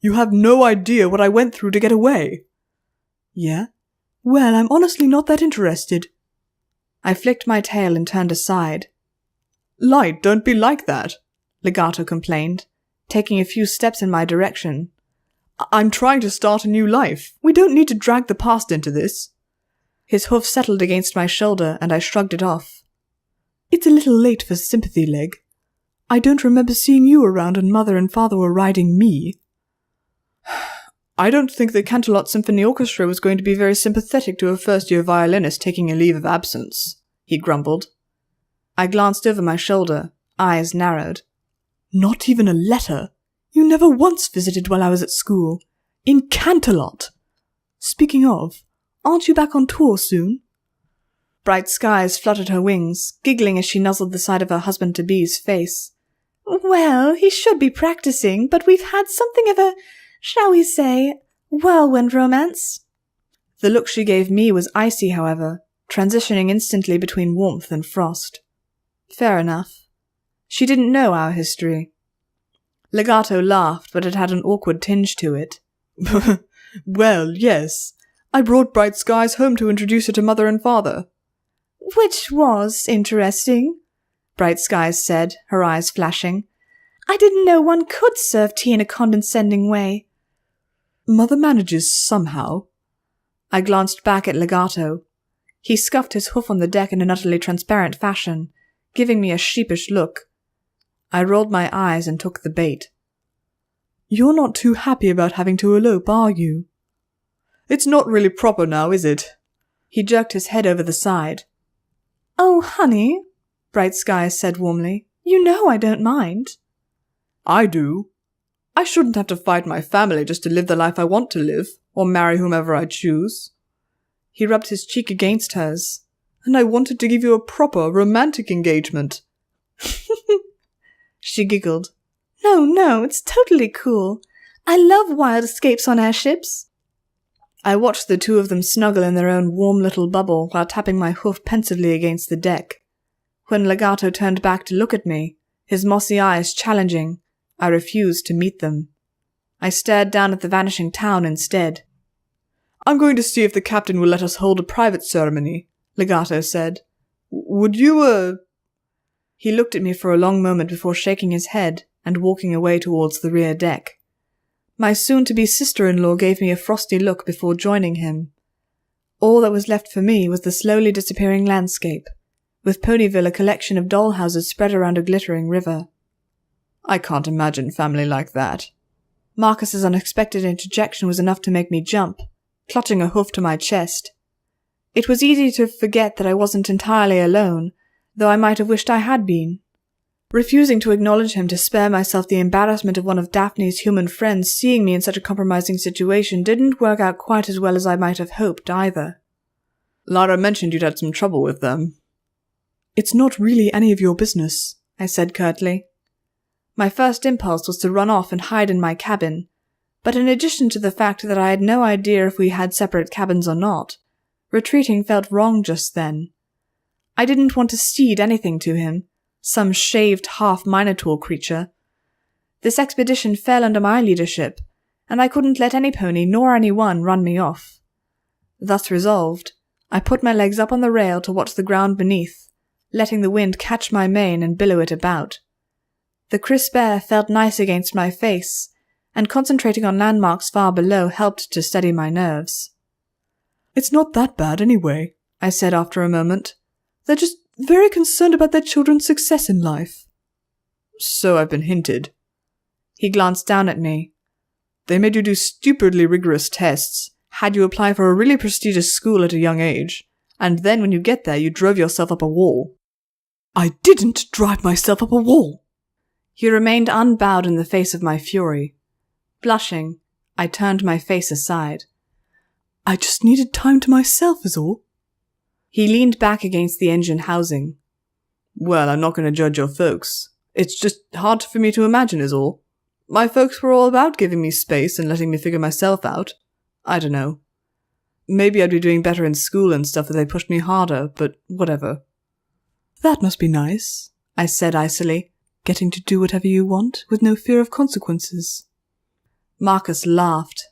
"You have no idea what I went through to get away." "Yeah? Well, I'm honestly not that interested." I flicked my tail and turned aside. "Light, don't be like that," Legato complained, taking a few steps in my direction. "I'm trying to start a new life. We don't need to drag the past into this." His hoof settled against my shoulder, and I shrugged it off. "It's a little late for sympathy, Leg. I don't remember seeing you around when Mother and Father were riding me." "I don't think the Canterlot Symphony Orchestra was going to be very sympathetic to a first-year violinist taking a leave of absence," he grumbled. I glanced over my shoulder, eyes narrowed. "Not even a letter? You never once visited while I was at school. In Canterlot. Speaking of, aren't you back on tour soon?" Bright Skies fluttered her wings, giggling as she nuzzled the side of her husband-to-be's face. "Well, he should be practicing, but we've had something of a, shall we say, whirlwind romance." The look she gave me was icy, however, transitioning instantly between warmth and frost. Fair enough. She didn't know our history. Legato laughed, but it had an awkward tinge to it. "Well, yes. I brought Bright Skies home to introduce her to Mother and Father." "Which was interesting," Bright Skies said, her eyes flashing. "I didn't know one could serve tea in a condescending way." "Mother manages somehow." I glanced back at Legato. He scuffed his hoof on the deck in an utterly transparent fashion, giving me a sheepish look. I rolled my eyes and took the bait. "You're not too happy about having to elope, are you?" "It's not really proper now, is it?" He jerked his head over the side. "Oh, honey," Bright Skies said warmly, "you know I don't mind." "I do. I shouldn't have to fight my family just to live the life I want to live, or marry whomever I choose." He rubbed his cheek against hers. "And I wanted to give you a proper, romantic engagement." She giggled. No, it's totally cool. I love wild escapes on airships." I watched the two of them snuggle in their own warm little bubble while tapping my hoof pensively against the deck. When Legato turned back to look at me, his mossy eyes challenging, I refused to meet them. I stared down at the vanishing town instead. "I'm going to see if the captain will let us hold a private ceremony," Legato said. "Would you, He looked at me for a long moment before shaking his head and walking away towards the rear deck. My soon-to-be sister-in-law gave me a frosty look before joining him. All that was left for me was the slowly disappearing landscape, with Ponyville a collection of dollhouses spread around a glittering river. "I can't imagine family like that." Marcus's unexpected interjection was enough to make me jump, clutching a hoof to my chest. It was easy to forget that I wasn't entirely alone, though I might have wished I had been. Refusing to acknowledge him to spare myself the embarrassment of one of Daphne's human friends seeing me in such a compromising situation didn't work out quite as well as I might have hoped either. "Lara mentioned you'd had some trouble with them." "It's not really any of your business. I said curtly. My first impulse was to run off and hide in my cabin, but in addition to the fact that I had no idea if we had separate cabins or not, retreating felt wrong just then. I didn't want to cede anything to him, some shaved half-minotaur creature. This expedition fell under my leadership, and I couldn't let any pony nor anyone run me off. Thus resolved, I put my legs up on the rail to watch the ground beneath, letting the wind catch my mane and billow it about. The crisp air felt nice against my face, and concentrating on landmarks far below helped to steady my nerves. "It's not that bad anyway," I said after a moment. "They're just very concerned about their children's success in life." "So I've been hinted." He glanced down at me. "They made you do stupidly rigorous tests, had you apply for a really prestigious school at a young age, and then when you get there you drove yourself up a wall." "I didn't drive myself up a wall." He remained unbowed in the face of my fury. Blushing, I turned my face aside. "I just needed time to myself is all." He leaned back against the engine housing. "Well, I'm not going to judge your folks. It's just hard for me to imagine is all. My folks were all about giving me space and letting me figure myself out. I don't know. Maybe I'd be doing better in school and stuff if they pushed me harder, but whatever." "That must be nice," I said icily, "getting to do whatever you want with no fear of consequences." Marcus laughed.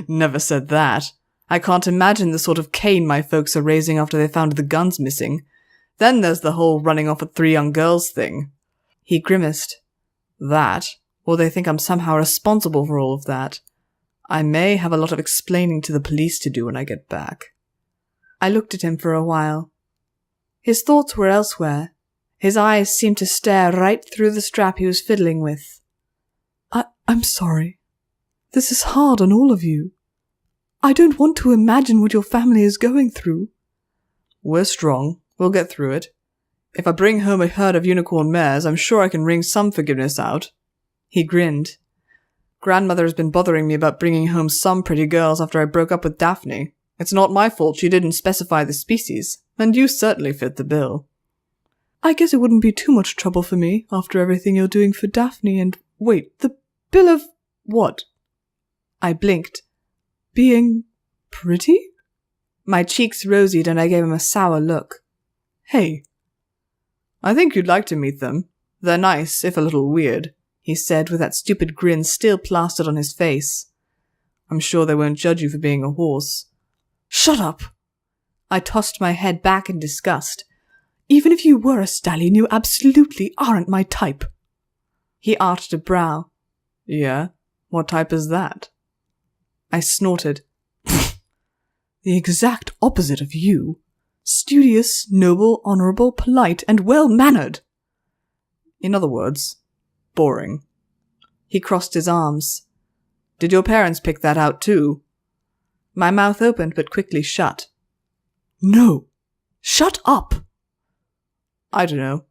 "Never said that. I can't imagine the sort of cane my folks are raising after they found the guns missing. Then there's the whole running off with 3 young girls thing." He grimaced. "That, or they think I'm somehow responsible for all of that. I may have a lot of explaining to the police to do when I get back." I looked at him for a while. His thoughts were elsewhere. His eyes seemed to stare right through the strap he was fiddling with. I'm sorry. This is hard on all of you. I don't want to imagine what your family is going through." "We're strong. We'll get through it. If I bring home a herd of unicorn mares, I'm sure I can wring some forgiveness out." He grinned. "Grandmother has been bothering me about bringing home some pretty girls after I broke up with Daphne. It's not my fault she didn't specify the species, and you certainly fit the bill." "I guess it wouldn't be too much trouble for me after everything you're doing for Daphne and— wait, the bill of what?" I blinked. "Being pretty?" My cheeks rosied and I gave him a sour look. "Hey." "I think you'd like to meet them. They're nice, if a little weird," he said with that stupid grin still plastered on his face. "I'm sure they won't judge you for being a horse." "Shut up!" I tossed my head back in disgust. "Even if you were a stallion, you absolutely aren't my type." He arched a brow. "Yeah? What type is that?" I snorted. "The exact opposite of you. Studious, noble, honorable, polite, and well-mannered." "In other words, boring." He crossed his arms. "Did your parents pick that out too?" My mouth opened but quickly shut. "No. Shut up." "I don't know.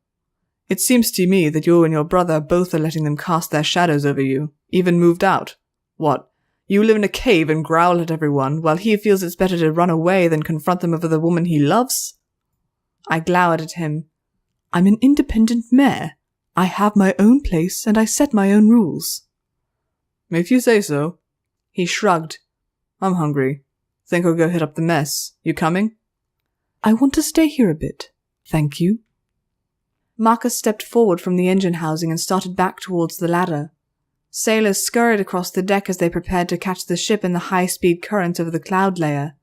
It seems to me that you and your brother both are letting them cast their shadows over you, even moved out. What? You live in a cave and growl at everyone, while he feels it's better to run away than confront them over the woman he loves?" I glowered at him. "I'm an independent mare. I have my own place and I set my own rules." "If you say so." He shrugged. "I'm hungry. Think I'll go hit up the mess. You coming?" "I want to stay here a bit. Thank you." Marcus stepped forward from the engine housing and started back towards the ladder. Sailors scurried across the deck as they prepared to catch the ship in the high-speed current over the cloud layer.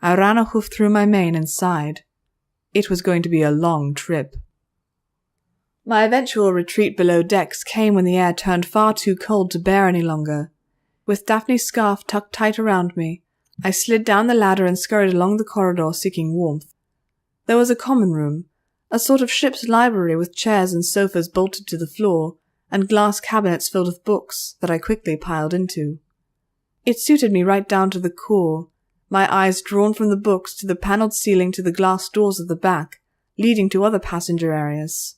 I ran a hoof through my mane and sighed. It was going to be a long trip. My eventual retreat below decks came when the air turned far too cold to bear any longer. With Daphne's scarf tucked tight around me, I slid down the ladder and scurried along the corridor seeking warmth. There was a common room, a sort of ship's library with chairs and sofas bolted to the floor, and glass cabinets filled with books that I quickly piled into. It suited me right down to the core, my eyes drawn from the books to the panelled ceiling to the glass doors at the back, leading to other passenger areas.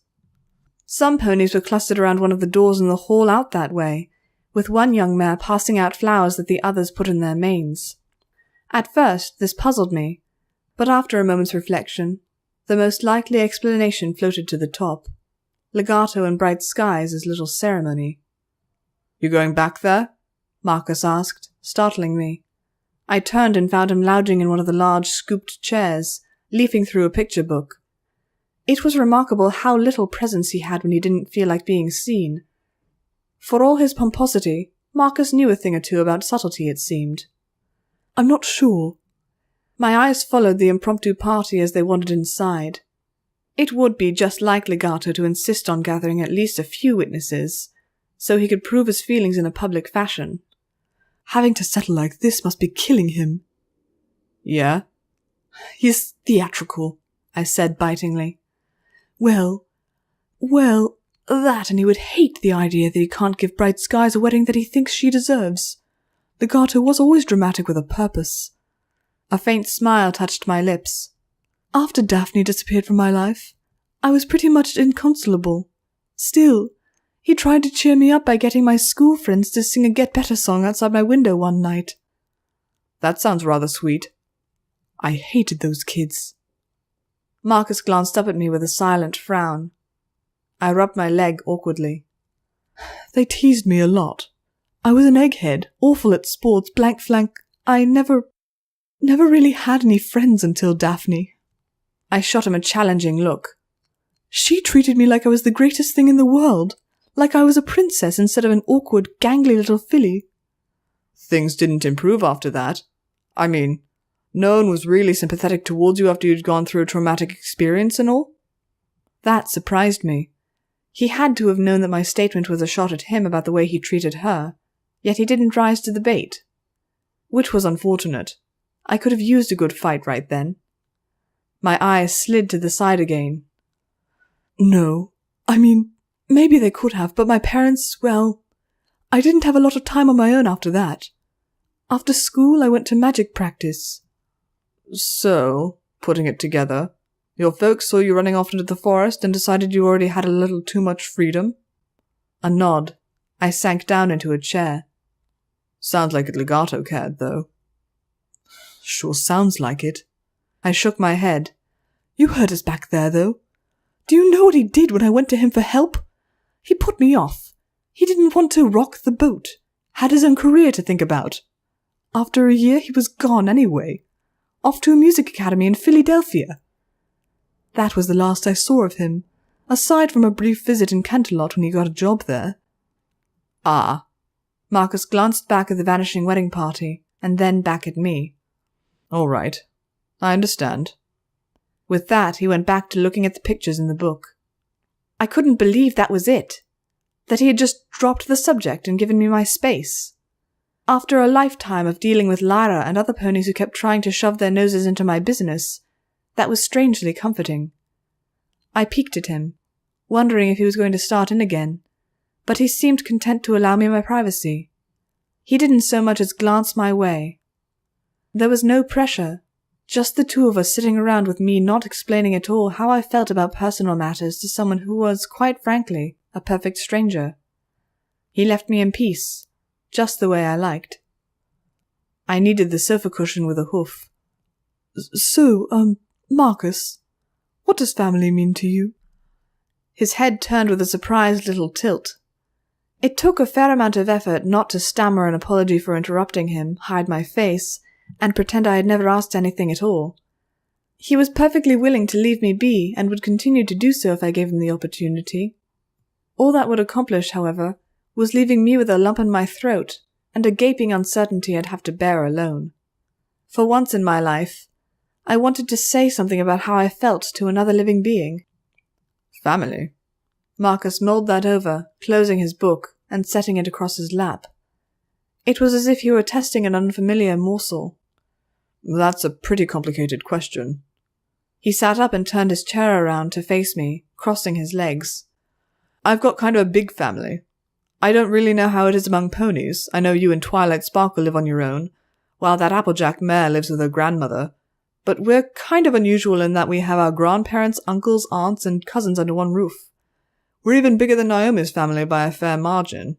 Some ponies were clustered around one of the doors in the hall out that way, with one young mare passing out flowers that the others put in their manes. At first, this puzzled me, but after a moment's reflection, the most likely explanation floated to the top. Legato and bright skies is little ceremony. You going back there? Marcus asked, startling me. I turned and found him lounging in one of the large scooped chairs, leafing through a picture book. It was remarkable how little presence he had when he didn't feel like being seen. For all his pomposity, Marcus knew a thing or two about subtlety, it seemed. I'm not sure. My eyes followed the impromptu party as they wandered inside. It would be just like Legato to insist on gathering at least a few witnesses, so he could prove his feelings in a public fashion. Having to settle like this must be killing him. Yeah? He's theatrical, I said bitingly. Well, that, and he would hate the idea that he can't give Bright Skies a wedding that he thinks she deserves. Legato was always dramatic with a purpose. A faint smile touched my lips. After Daphne disappeared from my life, I was pretty much inconsolable. Still, he tried to cheer me up by getting my school friends to sing a Get Better song outside my window one night. That sounds rather sweet. I hated those kids. Marcus glanced up at me with a silent frown. I rubbed my leg awkwardly. They teased me a lot. I was an egghead, awful at sports, blank flank. I never really had any friends until Daphne. I shot him a challenging look. She treated me like I was the greatest thing in the world, like I was a princess instead of an awkward, gangly little filly. Things didn't improve after that. I mean, no one was really sympathetic towards you after you'd gone through a traumatic experience and all? That surprised me. He had to have known that my statement was a shot at him about the way he treated her, yet he didn't rise to the bait. Which was unfortunate. I could have used a good fight right then. My eyes slid to the side again. No, I mean, maybe they could have, but my parents, well, I didn't have a lot of time on my own after that. After school, I went to magic practice. So, putting it together, your folks saw you running off into the forest and decided you already had a little too much freedom? A nod. I sank down into a chair. Sounds like Legato cared, though. Sure sounds like it. I shook my head. You heard us back there, though. Do you know what he did when I went to him for help? He put me off. He didn't want to rock the boat. Had his own career to think about. After a year, he was gone anyway. Off to a music academy in Philadelphia. That was the last I saw of him, aside from a brief visit in Canterlot when he got a job there. Ah. Marcus glanced back at the vanishing wedding party, and then back at me. All right. I understand. With that, he went back to looking at the pictures in the book. I couldn't believe that was it. That he had just dropped the subject and given me my space. After a lifetime of dealing with Lyra and other ponies who kept trying to shove their noses into my business, that was strangely comforting. I peeked at him, wondering if he was going to start in again, but he seemed content to allow me my privacy. He didn't so much as glance my way. There was no pressure, just the two of us sitting around with me not explaining at all how I felt about personal matters to someone who was, quite frankly, a perfect stranger. He left me in peace, just the way I liked. I kneaded the sofa cushion with a hoof. So, Marcus, what does family mean to you? His head turned with a surprised little tilt. It took a fair amount of effort not to stammer an apology for interrupting him, hide my face, and pretend I had never asked anything at all. He was perfectly willing to leave me be, and would continue to do so if I gave him the opportunity. All that would accomplish, however, was leaving me with a lump in my throat, and a gaping uncertainty I'd have to bear alone. For once in my life, I wanted to say something about how I felt to another living being. Family? Marcus mulled that over, closing his book and setting it across his lap. It was as if he were testing an unfamiliar morsel. That's a pretty complicated question. He sat up and turned his chair around to face me, crossing his legs. I've got kind of a big family. I don't really know how it is among ponies. I know you and Twilight Sparkle live on your own, while that Applejack mare lives with her grandmother. But we're kind of unusual in that we have our grandparents, uncles, aunts, and cousins under one roof. We're even bigger than Naomi's family by a fair margin.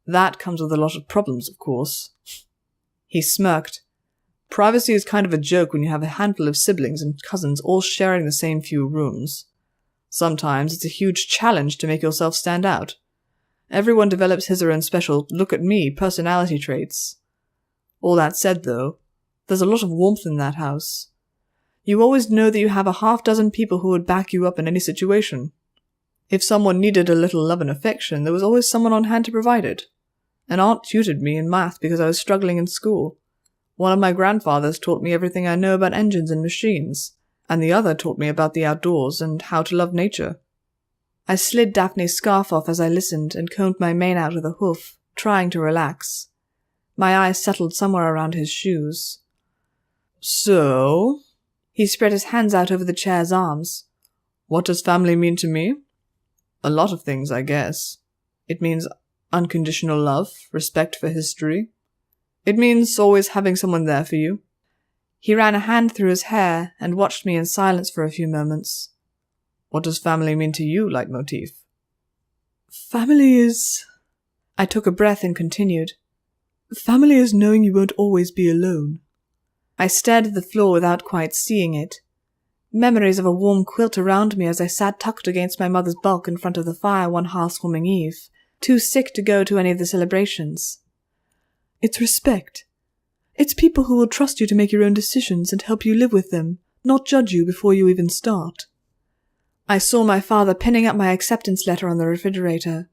That comes with a lot of problems, of course. He smirked. Privacy is kind of a joke when you have a handful of siblings and cousins all sharing the same few rooms. Sometimes it's a huge challenge to make yourself stand out. Everyone develops his or her own special look-at-me personality traits. All that said, though, there's a lot of warmth in that house. You always know that you have a half-dozen people who would back you up in any situation. If someone needed a little love and affection, there was always someone on hand to provide it. An aunt tutored me in math because I was struggling in school. One of my grandfathers taught me everything I know about engines and machines, and the other taught me about the outdoors and how to love nature. I slid Daphne's scarf off as I listened and combed my mane out with a hoof, trying to relax. My eyes settled somewhere around his shoes. So, he spread his hands out over the chair's arms. What does family mean to me? A lot of things, I guess. It means unconditional love, respect for history. It means always having someone there for you. He ran a hand through his hair and watched me in silence for a few moments. What does family mean to you, leitmotif? Family is... I took a breath and continued. Family is knowing you won't always be alone. I stared at the floor without quite seeing it. Memories of a warm quilt around me as I sat tucked against my mother's bulk in front of the fire one housewarming eve, too sick to go to any of the celebrations. It's respect. It's people who will trust you to make your own decisions and help you live with them, not judge you before you even start. I saw my father pinning up my acceptance letter on the refrigerator,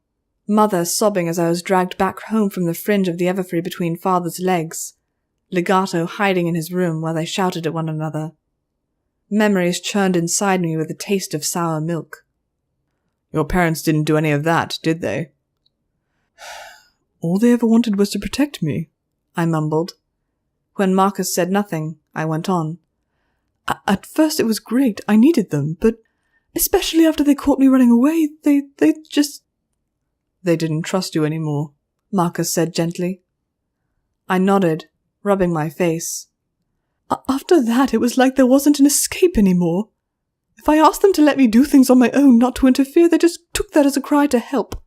Mother sobbing as I was dragged back home from the fringe of the everfree between Father's legs, Legato hiding in his room while they shouted at one another. Memories churned inside me with a taste of sour milk. Your parents didn't do any of that, did they? All they ever wanted was to protect me, I mumbled. When Marcus said nothing, I went on. At first it was great, I needed them, but especially after they caught me running away, they just... They didn't trust you anymore, Marcus said gently. I nodded, rubbing my face. After that, it was like there wasn't an escape anymore. If I asked them to let me do things on my own, not to interfere, they just took that as a cry to help.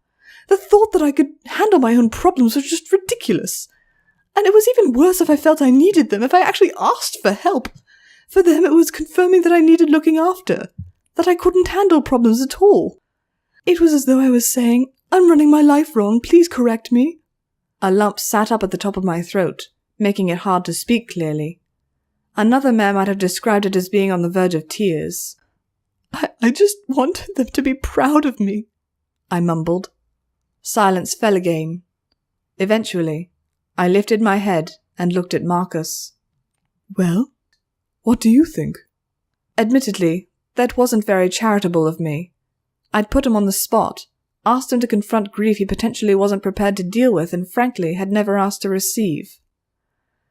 The thought that I could handle my own problems was just ridiculous. And it was even worse if I felt I needed them, if I actually asked for help. For them, it was confirming that I needed looking after, that I couldn't handle problems at all. It was as though I was saying, I'm running my life wrong, please correct me. A lump sat up at the top of my throat, making it hard to speak clearly. Another man might have described it as being on the verge of tears. I just wanted them to be proud of me, I mumbled. Silence fell again. Eventually, I lifted my head and looked at Marcus. Well, what do you think? Admittedly, that wasn't very charitable of me. I'd put him on the spot, asked him to confront grief he potentially wasn't prepared to deal with and frankly had never asked to receive.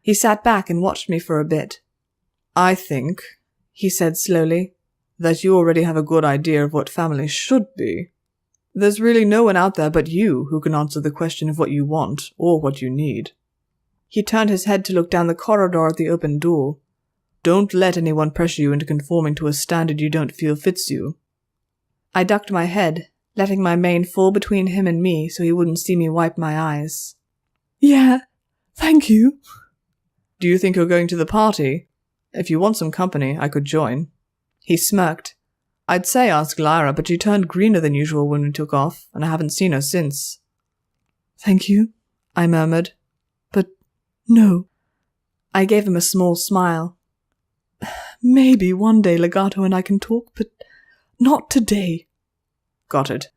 He sat back and watched me for a bit. I think, he said slowly, that you already have a good idea of what family should be. There's really no one out there but you who can answer the question of what you want or what you need. He turned his head to look down the corridor at the open door. Don't let anyone pressure you into conforming to a standard you don't feel fits you. I ducked my head, letting my mane fall between him and me so he wouldn't see me wipe my eyes. Yeah, thank you. Do you think you're going to the party? If you want some company, I could join. He smirked. I'd say ask Lyra, but she turned greener than usual when we took off, and I haven't seen her since. Thank you, I murmured. But no. I gave him a small smile. Maybe one day Legato and I can talk, but not today. Got it.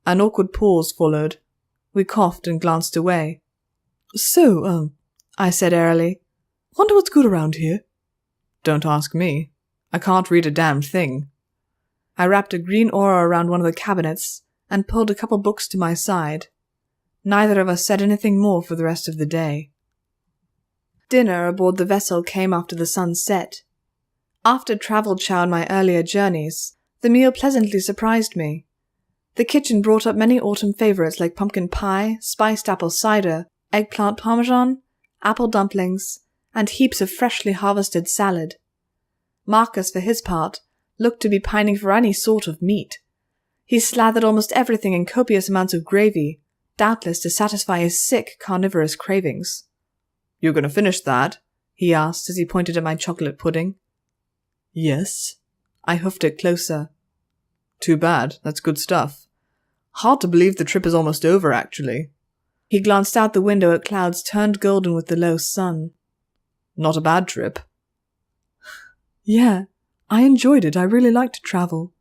An awkward pause followed. We coughed and glanced away. So, I said airily, wonder what's good around here? Don't ask me. I can't read a damn thing. I wrapped a green aura around one of the cabinets and pulled a couple books to my side. Neither of us said anything more for the rest of the day. Dinner aboard the vessel came after the sun set. After travel chow in my earlier journeys, the meal pleasantly surprised me. The kitchen brought up many autumn favorites like pumpkin pie, spiced apple cider, eggplant parmesan, apple dumplings, and heaps of freshly harvested salad. Marcus, for his part, looked to be pining for any sort of meat. He slathered almost everything in copious amounts of gravy, doubtless to satisfy his sick, carnivorous cravings. "You gonna finish that?" he asked as he pointed at my chocolate pudding. Yes. I hoofed it closer. Too bad. That's good stuff. Hard to believe the trip is almost over, actually. He glanced out the window at clouds turned golden with the low sun. Not a bad trip. Yeah, I enjoyed it. I really like to travel.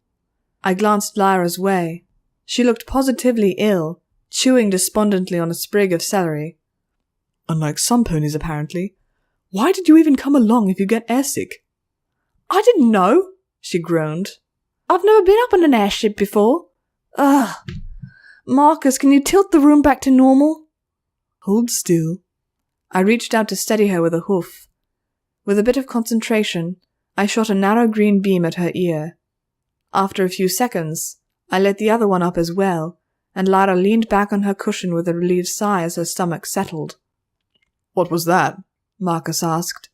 I glanced Lyra's way. She looked positively ill, chewing despondently on a sprig of celery. Unlike some ponies, apparently. Why did you even come along if you get airsick? I didn't know, she groaned. I've never been up in an airship before. Ugh. Marcus, can you tilt the room back to normal? Hold still. I reached out to steady her with a hoof. With a bit of concentration, I shot a narrow green beam at her ear. After a few seconds, I let the other one up as well, and Lyra leaned back on her cushion with a relieved sigh as her stomach settled. What was that? Marcus asked.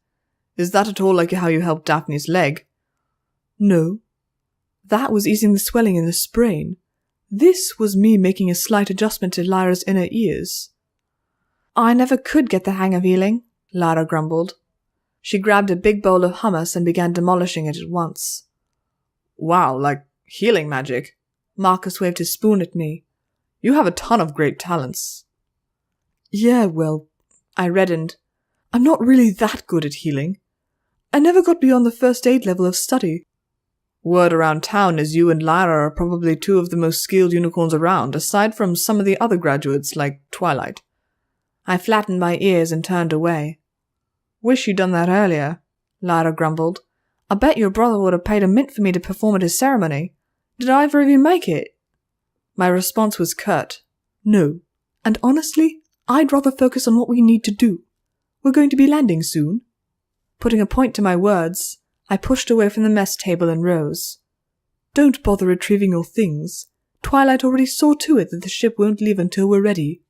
Is that at all like how you helped Daphne's leg? No. That was easing the swelling in the sprain. This was me making a slight adjustment to Lyra's inner ears. I never could get the hang of healing, Lyra grumbled. She grabbed a big bowl of hummus and began demolishing it at once. Wow, like healing magic. Marcus waved his spoon at me. You have a ton of great talents. Yeah, well, I reddened. I'm not really that good at healing. I never got beyond the first aid level of study. Word around town is you and Lyra are probably two of the most skilled unicorns around, aside from some of the other graduates like Twilight. I flattened my ears and turned away. Wish you'd done that earlier, Lyra grumbled. I bet your brother would have paid a mint for me to perform at his ceremony. Did either of you make it? My response was curt. No. And honestly, I'd rather focus on what we need to do. We're going to be landing soon. Putting a point to my words, I pushed away from the mess table and rose. Don't bother retrieving your things. Twilight already saw to it that the ship won't leave until we're ready.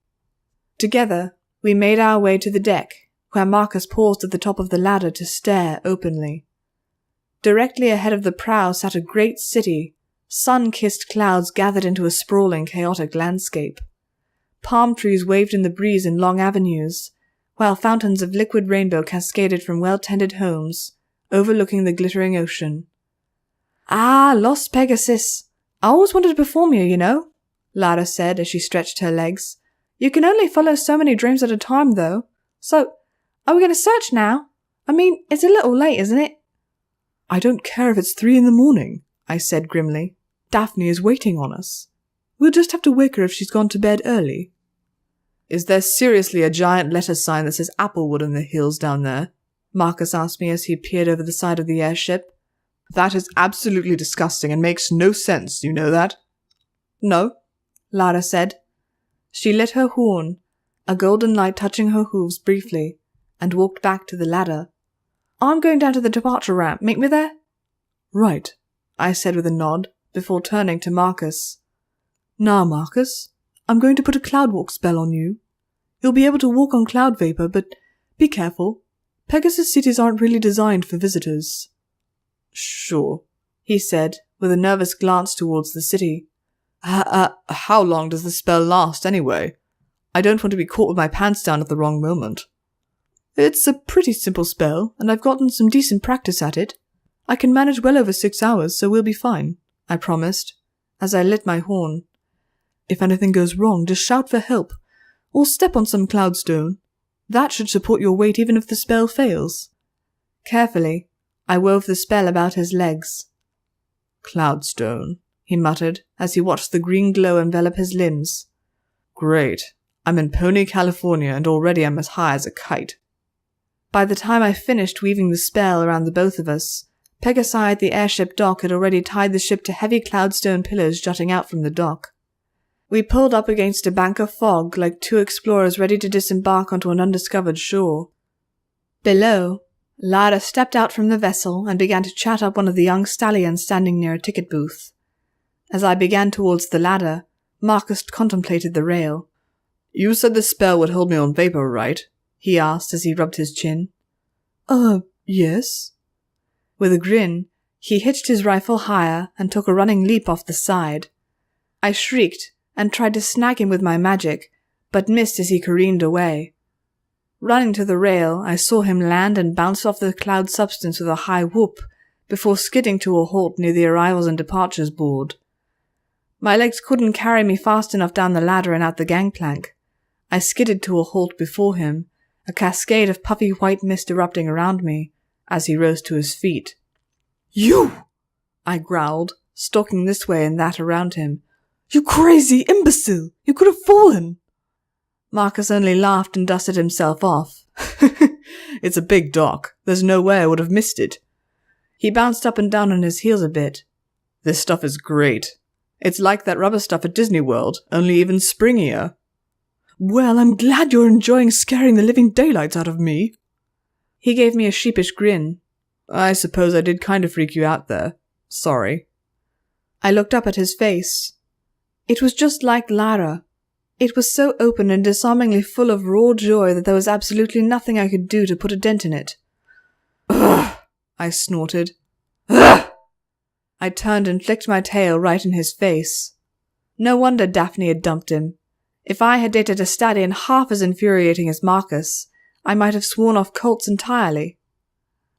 Together, we made our way to the deck, where Marcus paused at the top of the ladder to stare openly. Directly ahead of the prow sat a great city. Sun-kissed clouds gathered into a sprawling, chaotic landscape. Palm trees waved in the breeze in long avenues, while fountains of liquid rainbow cascaded from well-tended homes, overlooking the glittering ocean. Ah, Las Pegasus. I always wanted to perform here, you know, Lyra said as she stretched her legs. You can only follow so many dreams at a time, though. So, are we going to search now? I mean, it's a little late, isn't it? I don't care if it's 3 a.m, I said grimly. Daphne is waiting on us. We'll just have to wake her if she's gone to bed early. Is there seriously a giant letter sign that says Applewood in the hills down there? Marcus asked me as he peered over the side of the airship. That is absolutely disgusting and makes no sense, you know that? No, Lyra said. She lit her horn, a golden light touching her hooves briefly, and walked back to the ladder. I'm going down to the departure ramp. Meet me there? Right, I said with a nod, before turning to Marcus. Now, Marcus, I'm going to put a cloud walk spell on you. You'll be able to walk on cloud vapor, but be careful. Pegasus cities aren't really designed for visitors. Sure, he said, with a nervous glance towards the city. How long does the spell last, anyway? I don't want to be caught with my pants down at the wrong moment. It's a pretty simple spell, and I've gotten some decent practice at it. I can manage well over 6 hours, so we'll be fine, I promised, as I lit my horn. If anything goes wrong, just shout for help, or step on some cloudstone. That should support your weight even if the spell fails. Carefully, I wove the spell about his legs. Cloudstone, he muttered as he watched the green glow envelop his limbs. Great. I'm in Pony, California, and already I'm as high as a kite. By the time I finished weaving the spell around the both of us, Pegasi at the airship dock had already tied the ship to heavy cloudstone pillars jutting out from the dock. We pulled up against a bank of fog like two explorers ready to disembark onto an undiscovered shore. Below, Lyra stepped out from the vessel and began to chat up one of the young stallions standing near a ticket booth. As I began towards the ladder, Marcus contemplated the rail. You said the spell would hold me on vapor, right? He asked as he rubbed his chin. Yes. With a grin, he hitched his rifle higher and took a running leap off the side. I shrieked and tried to snag him with my magic, but missed as he careened away. Running to the rail, I saw him land and bounce off the cloud substance with a high whoop, before skidding to a halt near the arrivals and departures board. My legs couldn't carry me fast enough down the ladder and out the gangplank. I skidded to a halt before him, a cascade of puffy white mist erupting around me, as he rose to his feet. "You!" I growled, stalking this way and that around him. "You crazy imbecile! You could have fallen!" Marcus only laughed and dusted himself off. It's a big dock. There's no way I would have missed it. He bounced up and down on his heels a bit. This stuff is great. It's like that rubber stuff at Disney World, only even springier. "Well, I'm glad you're enjoying scaring the living daylights out of me." He gave me a sheepish grin. I suppose I did kind of freak you out there. Sorry. I looked up at his face. It was just like Lara. It was so open and disarmingly full of raw joy that there was absolutely nothing I could do to put a dent in it. "Ugh!" I snorted. "Ugh!" I turned and flicked my tail right in his face. No wonder Daphne had dumped him. If I had dated a stallion half as infuriating as Marcus, I might have sworn off colts entirely.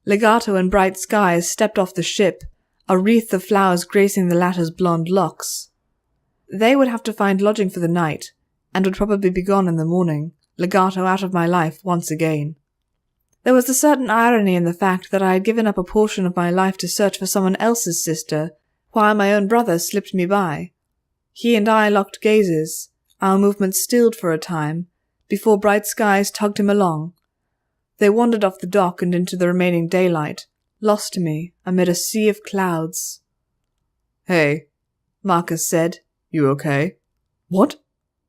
Legato and Bright Skies stepped off the ship, a wreath of flowers gracing the latter's blonde locks. They would have to find lodging for the night, and would probably be gone in the morning, Legato out of my life once again. There was a certain irony in the fact that I had given up a portion of my life to search for someone else's sister, while my own brother slipped me by. He and I locked gazes, our movements stilled for a time, before Bright Skies tugged him along. They wandered off the dock and into the remaining daylight, lost to me amid a sea of clouds. "Hey," Marcus said. "You okay?" "What?"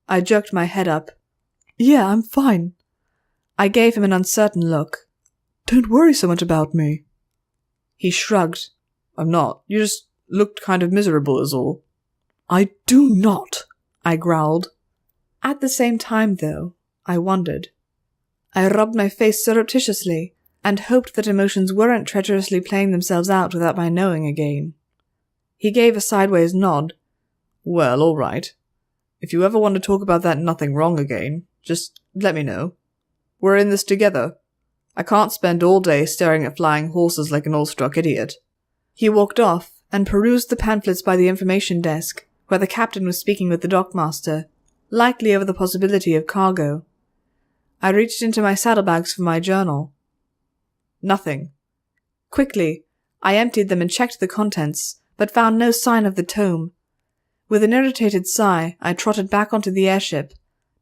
I jerked my head up. "Yeah, I'm fine." I gave him an uncertain look. "Don't worry so much about me." He shrugged. "I'm not. You just looked kind of miserable is all." "I do not," I growled. At the same time, though, I wondered. I rubbed my face surreptitiously, and hoped that emotions weren't treacherously playing themselves out without my knowing again. He gave a sideways nod. "Well, all right. If you ever want to talk about that nothing wrong again, just let me know. We're in this together. I can't spend all day staring at flying horses like an awestruck idiot." He walked off and perused the pamphlets by the information desk, where the captain was speaking with the dockmaster, likely over the possibility of cargo. I reached into my saddlebags for my journal. Nothing. Quickly, I emptied them and checked the contents, but found no sign of the tome. With an irritated sigh, I trotted back onto the airship,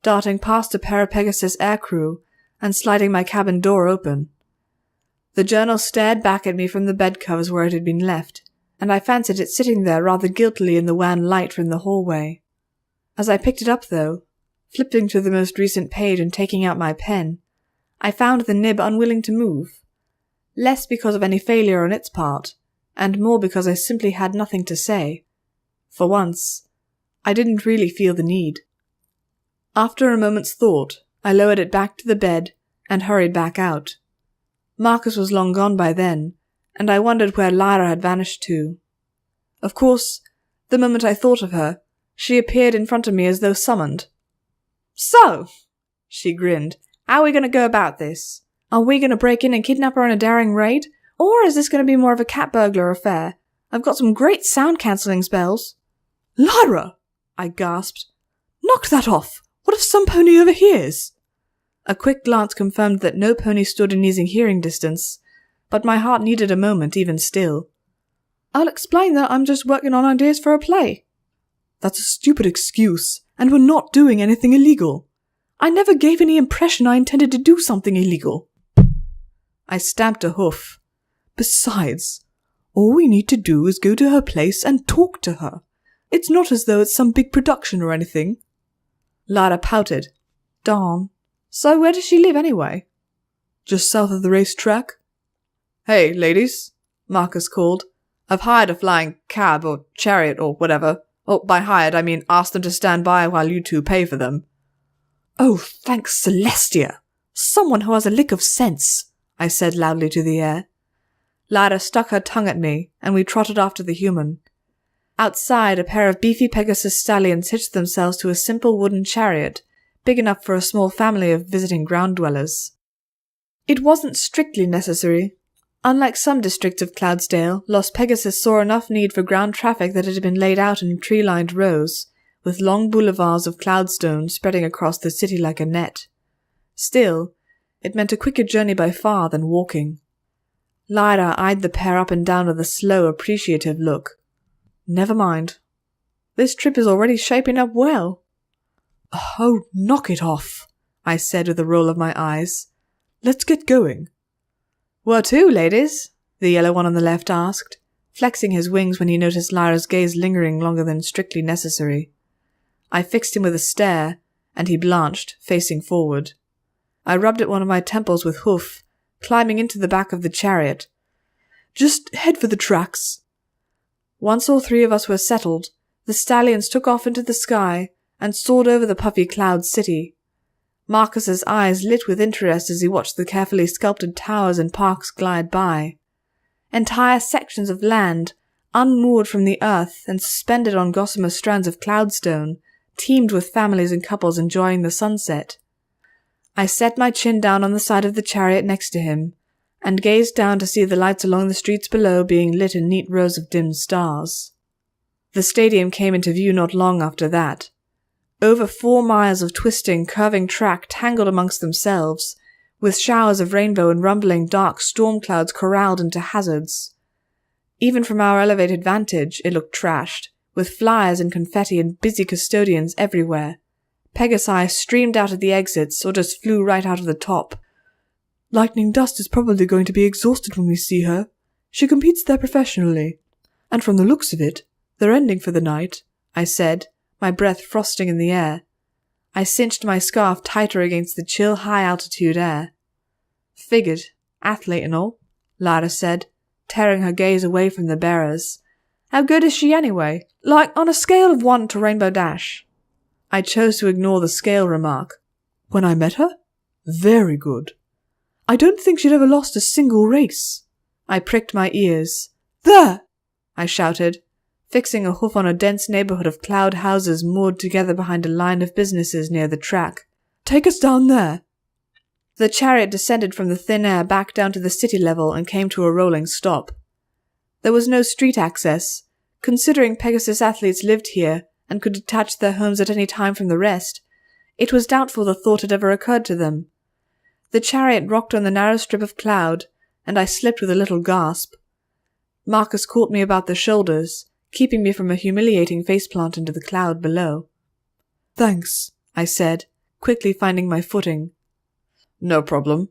darting past a Pegasus aircrew and sliding my cabin door open. The journal stared back at me from the bedcovers where it had been left, and I fancied it sitting there rather guiltily in the wan light from the hallway. As I picked it up, though, flipping to the most recent page and taking out my pen, I found the nib unwilling to move, less because of any failure on its part, and more because I simply had nothing to say. For once, I didn't really feel the need. After a moment's thought, I lowered it back to the bed and hurried back out. Marcus was long gone by then, and I wondered where Lyra had vanished to. Of course, the moment I thought of her, she appeared in front of me as though summoned. "So," she grinned, "how are we going to go about this? Are we going to break in and kidnap her in a daring raid? Or is this going to be more of a cat burglar affair? I've got some great sound-cancelling spells." "Lyra!" I gasped. "Knock that off! What if some pony overhears?" A quick glance confirmed that no pony stood in easy hearing distance, but my heart needed a moment even still. "I'll explain that I'm just working on ideas for a play." "That's a stupid excuse, and we're not doing anything illegal. I never gave any impression I intended to do something illegal." I stamped a hoof. "Besides, all we need to do is go to her place and talk to her. It's not as though it's some big production or anything." Lara pouted. "Darn. So where does she live anyway?" "Just south of the racetrack." "Hey, ladies," Marcus called. "I've hired a flying cab or chariot or whatever. Oh, by hired, I mean ask them to stand by while you two pay for them." "Oh, thanks Celestia! Someone who has a lick of sense," I said loudly to the air. Lara stuck her tongue at me, and we trotted after the human. Outside, a pair of beefy Pegasus stallions hitched themselves to a simple wooden chariot, big enough for a small family of visiting ground dwellers. It wasn't strictly necessary. Unlike some districts of Cloudsdale, Las Pegasus saw enough need for ground traffic that it had been laid out in tree-lined rows, with long boulevards of cloudstone spreading across the city like a net. Still, it meant a quicker journey by far than walking. Lyra eyed the pair up and down with a slow, appreciative look. Never mind. This trip is already shaping up well. Oh, knock it off, I said with a roll of my eyes. Let's get going. Where to, ladies? The yellow one on the left asked, flexing his wings when he noticed Lyra's gaze lingering longer than strictly necessary. I fixed him with a stare, and he blanched, facing forward. I rubbed at one of my temples with hoof, climbing into the back of the chariot. Just head for the tracks. Once all three of us were settled, the stallions took off into the sky and soared over the puffy cloud city. Marcus's eyes lit with interest as he watched the carefully sculpted towers and parks glide by. Entire sections of land, unmoored from the earth and suspended on gossamer strands of cloudstone, teemed with families and couples enjoying the sunset. I set my chin down on the side of the chariot next to him, and gazed down to see the lights along the streets below being lit in neat rows of dim stars. The stadium came into view not long after that. Over 4 miles of twisting, curving track tangled amongst themselves, with showers of rainbow and rumbling dark storm clouds corralled into hazards. Even from our elevated vantage, it looked trashed, with flyers and confetti and busy custodians everywhere. Pegasi streamed out of the exits or just flew right out of the top. Lightning Dust is probably going to be exhausted when we see her. She competes there professionally. And from the looks of it, they're ending for the night, I said, my breath frosting in the air. I cinched my scarf tighter against the chill high-altitude air. Figured, athlete and all, Lyra said, tearing her gaze away from the bearers. How good is she anyway? Like, on a scale of 1 to Rainbow Dash. I chose to ignore the scale remark. When I met her? Very good. I don't think she'd ever lost a single race. I pricked my ears. There! I shouted, fixing a hoof on a dense neighborhood of cloud houses moored together behind a line of businesses near the track. Take us down there. The chariot descended from the thin air back down to the city level and came to a rolling stop. There was no street access. Considering Pegasus athletes lived here and could detach their homes at any time from the rest, it was doubtful the thought had ever occurred to them. The chariot rocked on the narrow strip of cloud, and I slipped with a little gasp. Marcus caught me about the shoulders, keeping me from a humiliating faceplant into the cloud below. Thanks, I said, quickly finding my footing. No problem.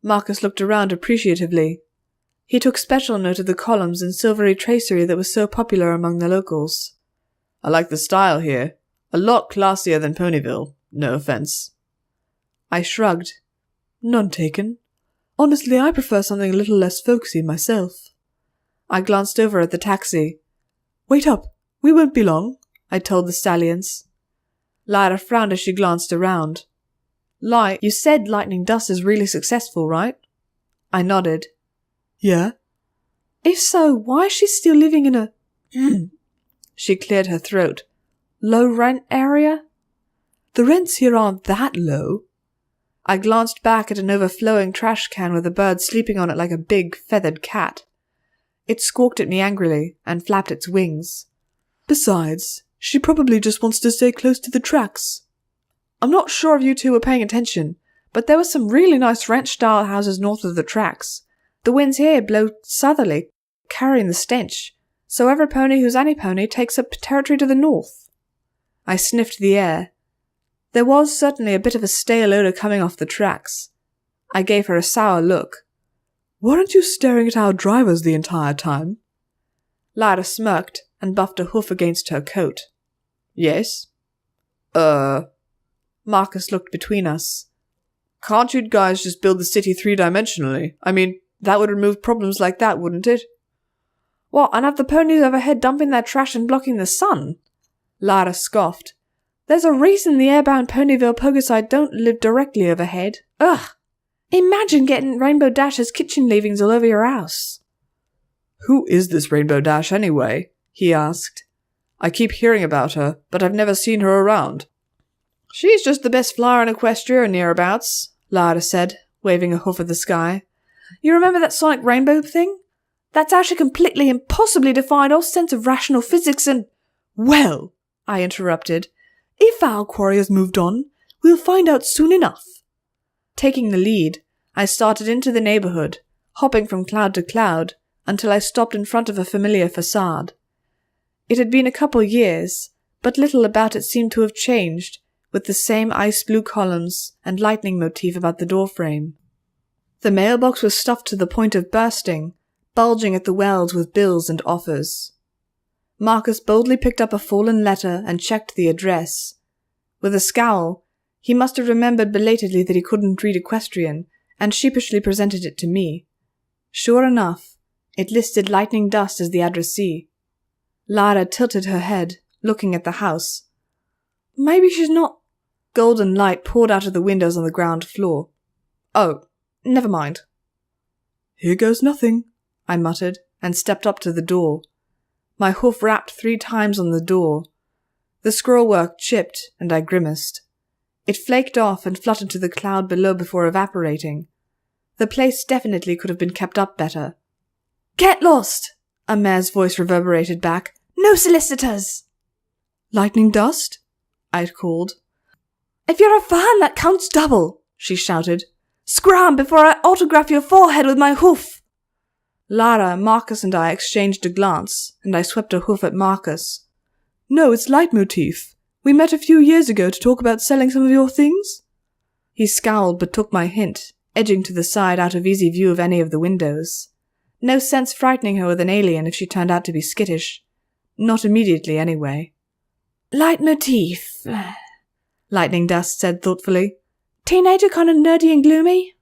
Marcus looked around appreciatively. He took special note of the columns and silvery tracery that was so popular among the locals. I like the style here. A lot classier than Ponyville. No offense. I shrugged. None taken. Honestly, I prefer something a little less folksy myself. I glanced over at the taxi. Wait up. We won't be long, I told the stallions. Lyra frowned as she glanced around. You said Lightning Dust is really successful, right? I nodded. Yeah. If so, why is she still living in a... She cleared her throat. Low rent area? The rents here aren't that low. I glanced back at an overflowing trash can with a bird sleeping on it like a big, feathered cat. It squawked at me angrily and flapped its wings. Besides, she probably just wants to stay close to the tracks. I'm not sure if you two were paying attention, but there were some really nice ranch-style houses north of the tracks. The winds here blow southerly, carrying the stench, so every pony who's any pony takes up territory to the north. I sniffed the air. There was certainly a bit of a stale odor coming off the tracks. I gave her a sour look. Weren't you staring at our drivers the entire time? Lyra smirked and buffed a hoof against her coat. Yes? Marcus looked between us. Can't you guys just build the city 3-dimensionally? I mean, that would remove problems like that, wouldn't it? What, and have the ponies overhead dumping their trash and blocking the sun? Lyra scoffed. There's a reason the airbound Ponyville Pogoside don't live directly overhead. Ugh! Imagine getting Rainbow Dash's kitchen leavings all over your house. Who is this Rainbow Dash anyway? He asked. I keep hearing about her, but I've never seen her around. She's just the best flyer in Equestria or nearabouts, Lyra said, waving a hoof at the sky. You remember that sonic rainbow thing? That's actually completely impossibly defied all sense of rational physics and— Well, I interrupted, if our quarry has moved on, we'll find out soon enough. Taking the lead, I started into the neighborhood, hopping from cloud to cloud, until I stopped in front of a familiar facade. It had been a couple years, but little about it seemed to have changed, with the same ice-blue columns and lightning motif about the doorframe. The mailbox was stuffed to the point of bursting, bulging at the welds with bills and offers. Marcus boldly picked up a fallen letter and checked the address. With a scowl, he must have remembered belatedly that he couldn't read equestrian, and sheepishly presented it to me. Sure enough, it listed Lightning Dust as the addressee. Lara tilted her head, looking at the house. Maybe she's not— Golden light poured out of the windows on the ground floor. Oh, never mind. Here goes nothing, I muttered, and stepped up to the door. My hoof rapped 3 times on the door. The scrollwork chipped, and I grimaced. It flaked off and fluttered to the cloud below before evaporating. The place definitely could have been kept up better. "Get lost!" a mare's voice reverberated back. "No solicitors!" Lightning Dust? I'd called. "If you're a fan, that counts double," she shouted. "Scram before I autograph your forehead with my hoof!" Lara, Marcus and I exchanged a glance, and I swept a hoof at Marcus. "No, it's leitmotif. We met a few years ago to talk about selling some of your things." He scowled but took my hint, edging to the side out of easy view of any of the windows. No sense frightening her with an alien if she turned out to be skittish. Not immediately, anyway. "Leitmotif," Lightning Dust said thoughtfully. "Teenager kind of nerdy and gloomy?"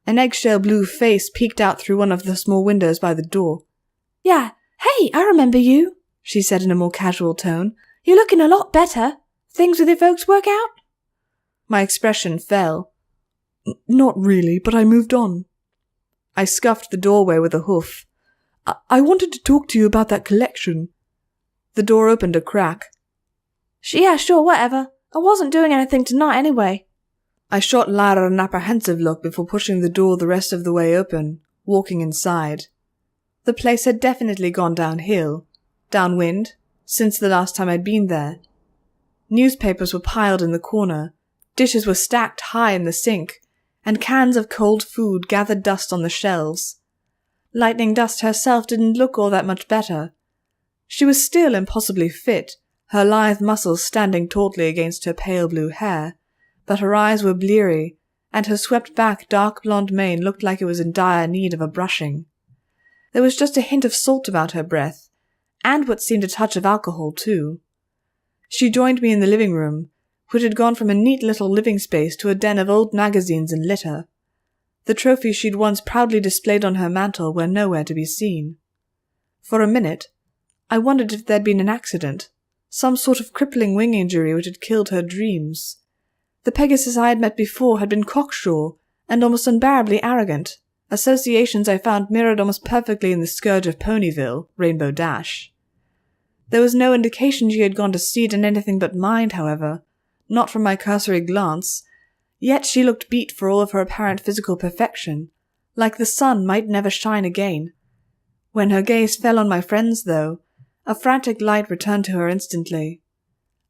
An eggshell blue face peeked out through one of the small windows by the door. "Yeah, hey, I remember you," she said in a more casual tone. "You're looking a lot better. Things with your folks work out?" My expression fell. Not really, but I moved on. I scuffed the doorway with a hoof. I wanted to talk to you about that collection. The door opened a crack. "Yeah, sure, whatever. I wasn't doing anything tonight anyway." I shot Lara an apprehensive look before pushing the door the rest of the way open, walking inside. The place had definitely gone downhill, downwind, since the last time I'd been there. Newspapers were piled in the corner, dishes were stacked high in the sink, and cans of cold food gathered dust on the shelves. Lightning Dust herself didn't look all that much better. She was still impossibly fit, her lithe muscles standing tautly against her pale blue hair, but her eyes were bleary, and her swept-back dark blonde mane looked like it was in dire need of a brushing. There was just a hint of salt about her breath, and what seemed a touch of alcohol, too. She joined me in the living room, which had gone from a neat little living space to a den of old magazines and litter. The trophies she'd once proudly displayed on her mantel were nowhere to be seen. For a minute, I wondered if there'd been an accident, some sort of crippling wing injury which had killed her dreams. The Pegasus I had met before had been cocksure and almost unbearably arrogant, associations I found mirrored almost perfectly in the scourge of Ponyville, Rainbow Dash. There was no indication she had gone to seed in anything but mind, however, not from my cursory glance, yet she looked beat for all of her apparent physical perfection, like the sun might never shine again. When her gaze fell on my friends, though, a frantic light returned to her instantly.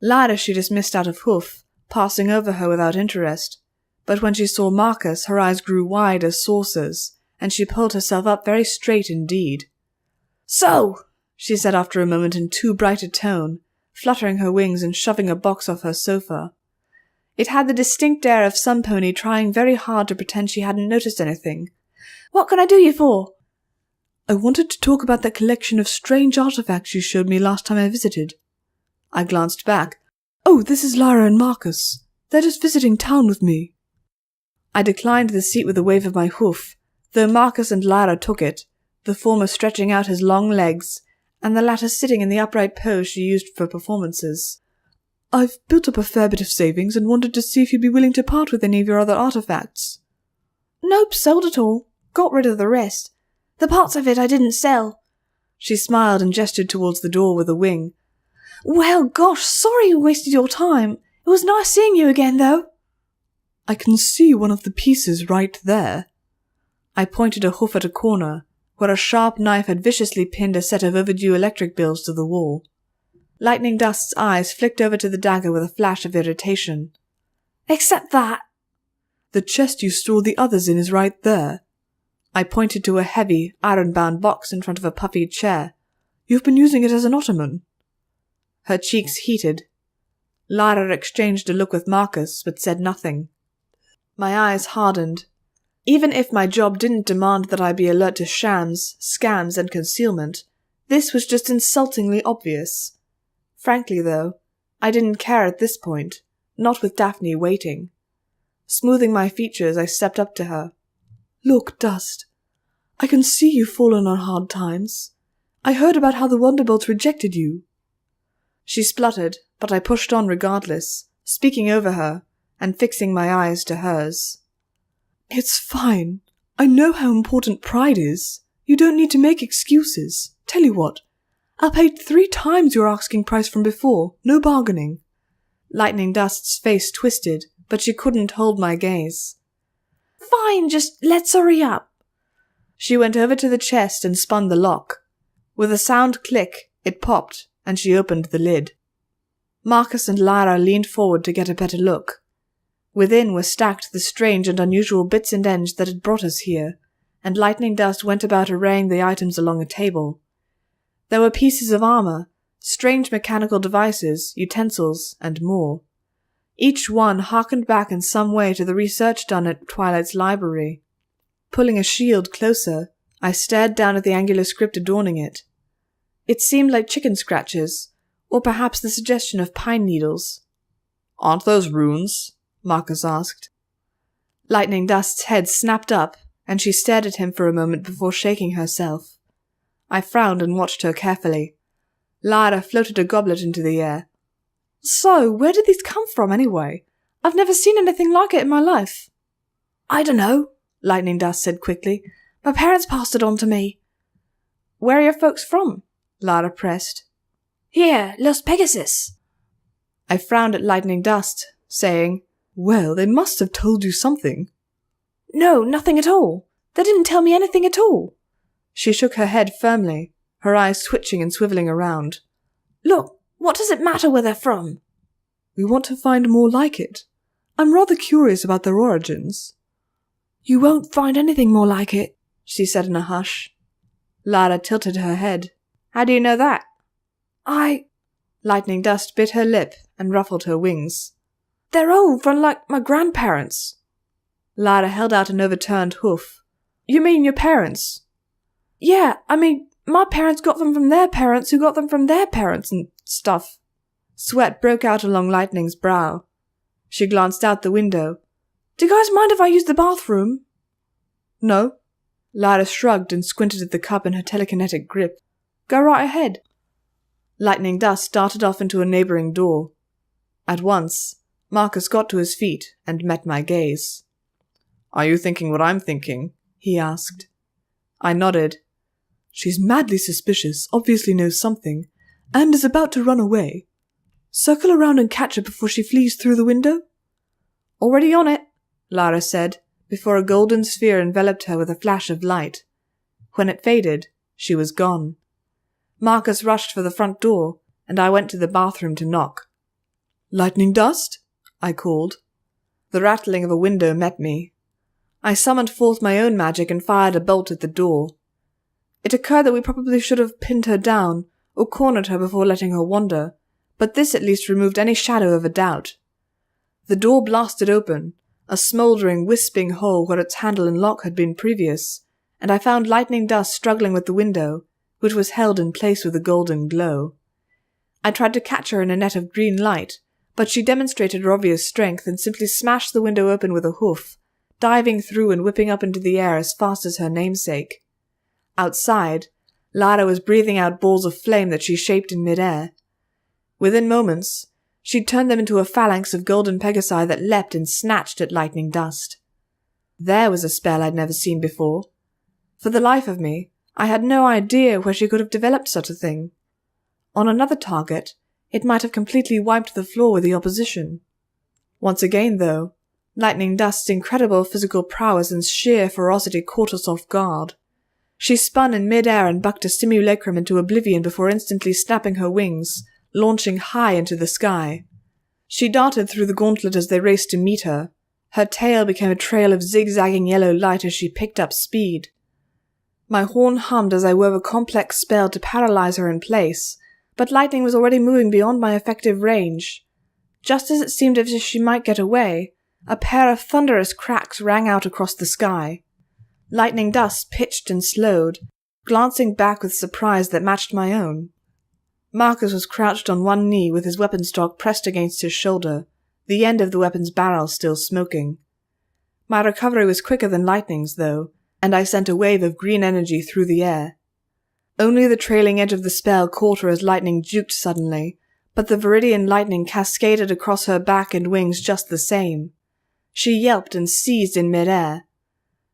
Lara she dismissed out of hoof, passing over her without interest, but when she saw Marcus her eyes grew wide as saucers, and she pulled herself up very straight indeed. "So," she said after a moment in too bright a tone, fluttering her wings and shoving a box off her sofa. It had the distinct air of some pony trying very hard to pretend she hadn't noticed anything. "What can I do you for?" "I wanted to talk about that collection of strange artifacts you showed me last time I visited." I glanced back. "Oh, this is Lara and Marcus. They're just visiting town with me." I declined the seat with a wave of my hoof, though Marcus and Lara took it, the former stretching out his long legs, and the latter sitting in the upright pose she used for performances. "I've built up a fair bit of savings and wanted to see if you'd be willing to part with any of your other artifacts." "Nope, sold it all. Got rid of the rest. The parts of it I didn't sell." She smiled and gestured towards the door with a wing. "Well, gosh, sorry you wasted your time. It was nice seeing you again, though." "I can see one of the pieces right there." I pointed a hoof at a corner, where a sharp knife had viciously pinned a set of overdue electric bills to the wall. Lightning Dust's eyes flicked over to the dagger with a flash of irritation. "Except that!" "The chest you store the others in is right there." I pointed to a heavy, iron-bound box in front of a puffy chair. "You've been using it as an ottoman." Her cheeks heated. Lara exchanged a look with Marcus, but said nothing. My eyes hardened. Even if my job didn't demand that I be alert to shams, scams, and concealment, this was just insultingly obvious. Frankly, though, I didn't care at this point, not with Daphne waiting. Smoothing my features, I stepped up to her. "Look, Dust, I can see you've fallen on hard times. I heard about how the Wonderbolts rejected you." She spluttered, but I pushed on regardless, speaking over her, and fixing my eyes to hers. "It's fine. I know how important pride is. You don't need to make excuses. Tell you what, I'll pay 3 times your asking price from before. No bargaining." Lightning Dust's face twisted, but she couldn't hold my gaze. "Fine, just let's hurry up." She went over to the chest and spun the lock. With a sound click, it popped, and she opened the lid. Marcus and Lara leaned forward to get a better look. Within were stacked the strange and unusual bits and ends that had brought us here, and Lightning Dust went about arraying the items along a table. There were pieces of armor, strange mechanical devices, utensils, and more. Each one harkened back in some way to the research done at Twilight's library. Pulling a shield closer, I stared down at the angular script adorning it. It seemed like chicken scratches, or perhaps the suggestion of pine needles. "Aren't those runes?" Marcus asked. Lightning Dust's head snapped up, and she stared at him for a moment before shaking herself. I frowned and watched her carefully. Lara floated a goblet into the air. "So, where did these come from, anyway? I've never seen anything like it in my life." "I dunno," Lightning Dust said quickly. "My parents passed it on to me." "Where are your folks from?" Lara pressed. "Here, Las Pegasus." I frowned at Lightning Dust, saying, "Well, they must have told you something." "No, nothing at all. They didn't tell me anything at all." She shook her head firmly, her eyes twitching and swiveling around. "Look, what does it matter where they're from?" "We want to find more like it. I'm rather curious about their origins." "You won't find anything more like it," she said in a hush. Lara tilted her head. "How do you know that?" Lightning Dust bit her lip and ruffled her wings. "They're old, run like my grandparents." Lara held out an overturned hoof. "You mean your parents?" "Yeah, I mean, my parents got them from their parents who got them from their parents and stuff." Sweat broke out along Lightning's brow. She glanced out the window. "Do you guys mind if I use the bathroom?" "No." Lara shrugged and squinted at the cup in her telekinetic grip. "Go right ahead." Lightning Dust darted off into a neighboring door. At once, Marcus got to his feet and met my gaze. "Are you thinking what I'm thinking?" he asked. I nodded. "She's madly suspicious, obviously knows something, and is about to run away. Circle around and catch her before she flees through the window?" "Already on it," Lara said, before a golden sphere enveloped her with a flash of light. When it faded, she was gone. Marcus rushed for the front door, and I went to the bathroom to knock. "Lightning Dust?" I called. The rattling of a window met me. I summoned forth my own magic and fired a bolt at the door. It occurred that we probably should have pinned her down, or cornered her before letting her wander, but this at least removed any shadow of a doubt. The door blasted open, a smouldering, wisping hole where its handle and lock had been previous, and I found Lightning Dust struggling with the window, which was held in place with a golden glow. I tried to catch her in a net of green light, but she demonstrated her obvious strength and simply smashed the window open with a hoof, diving through and whipping up into the air as fast as her namesake. Outside, Lara was breathing out balls of flame that she shaped in midair. Within moments, she'd turned them into a phalanx of golden pegasi that leapt and snatched at Lightning Dust. There was a spell I'd never seen before. For the life of me, I had no idea where she could have developed such a thing. On another target, it might have completely wiped the floor with the opposition. Once again, though, Lightning Dust's incredible physical prowess and sheer ferocity caught us off guard. She spun in mid-air and bucked a simulacrum into oblivion before instantly snapping her wings, launching high into the sky. She darted through the gauntlet as they raced to meet her. Her tail became a trail of zigzagging yellow light as she picked up speed. My horn hummed as I wove a complex spell to paralyze her in place, but lightning was already moving beyond my effective range. Just as it seemed as if she might get away, a pair of thunderous cracks rang out across the sky. Lightning Dust pitched and slowed, glancing back with surprise that matched my own. Marcus was crouched on one knee with his weapon stock pressed against his shoulder, the end of the weapon's barrel still smoking. My recovery was quicker than Lightning's, though, and I sent a wave of green energy through the air. Only the trailing edge of the spell caught her as Lightning juked suddenly, but the Viridian lightning cascaded across her back and wings just the same. She yelped and seized in mid-air.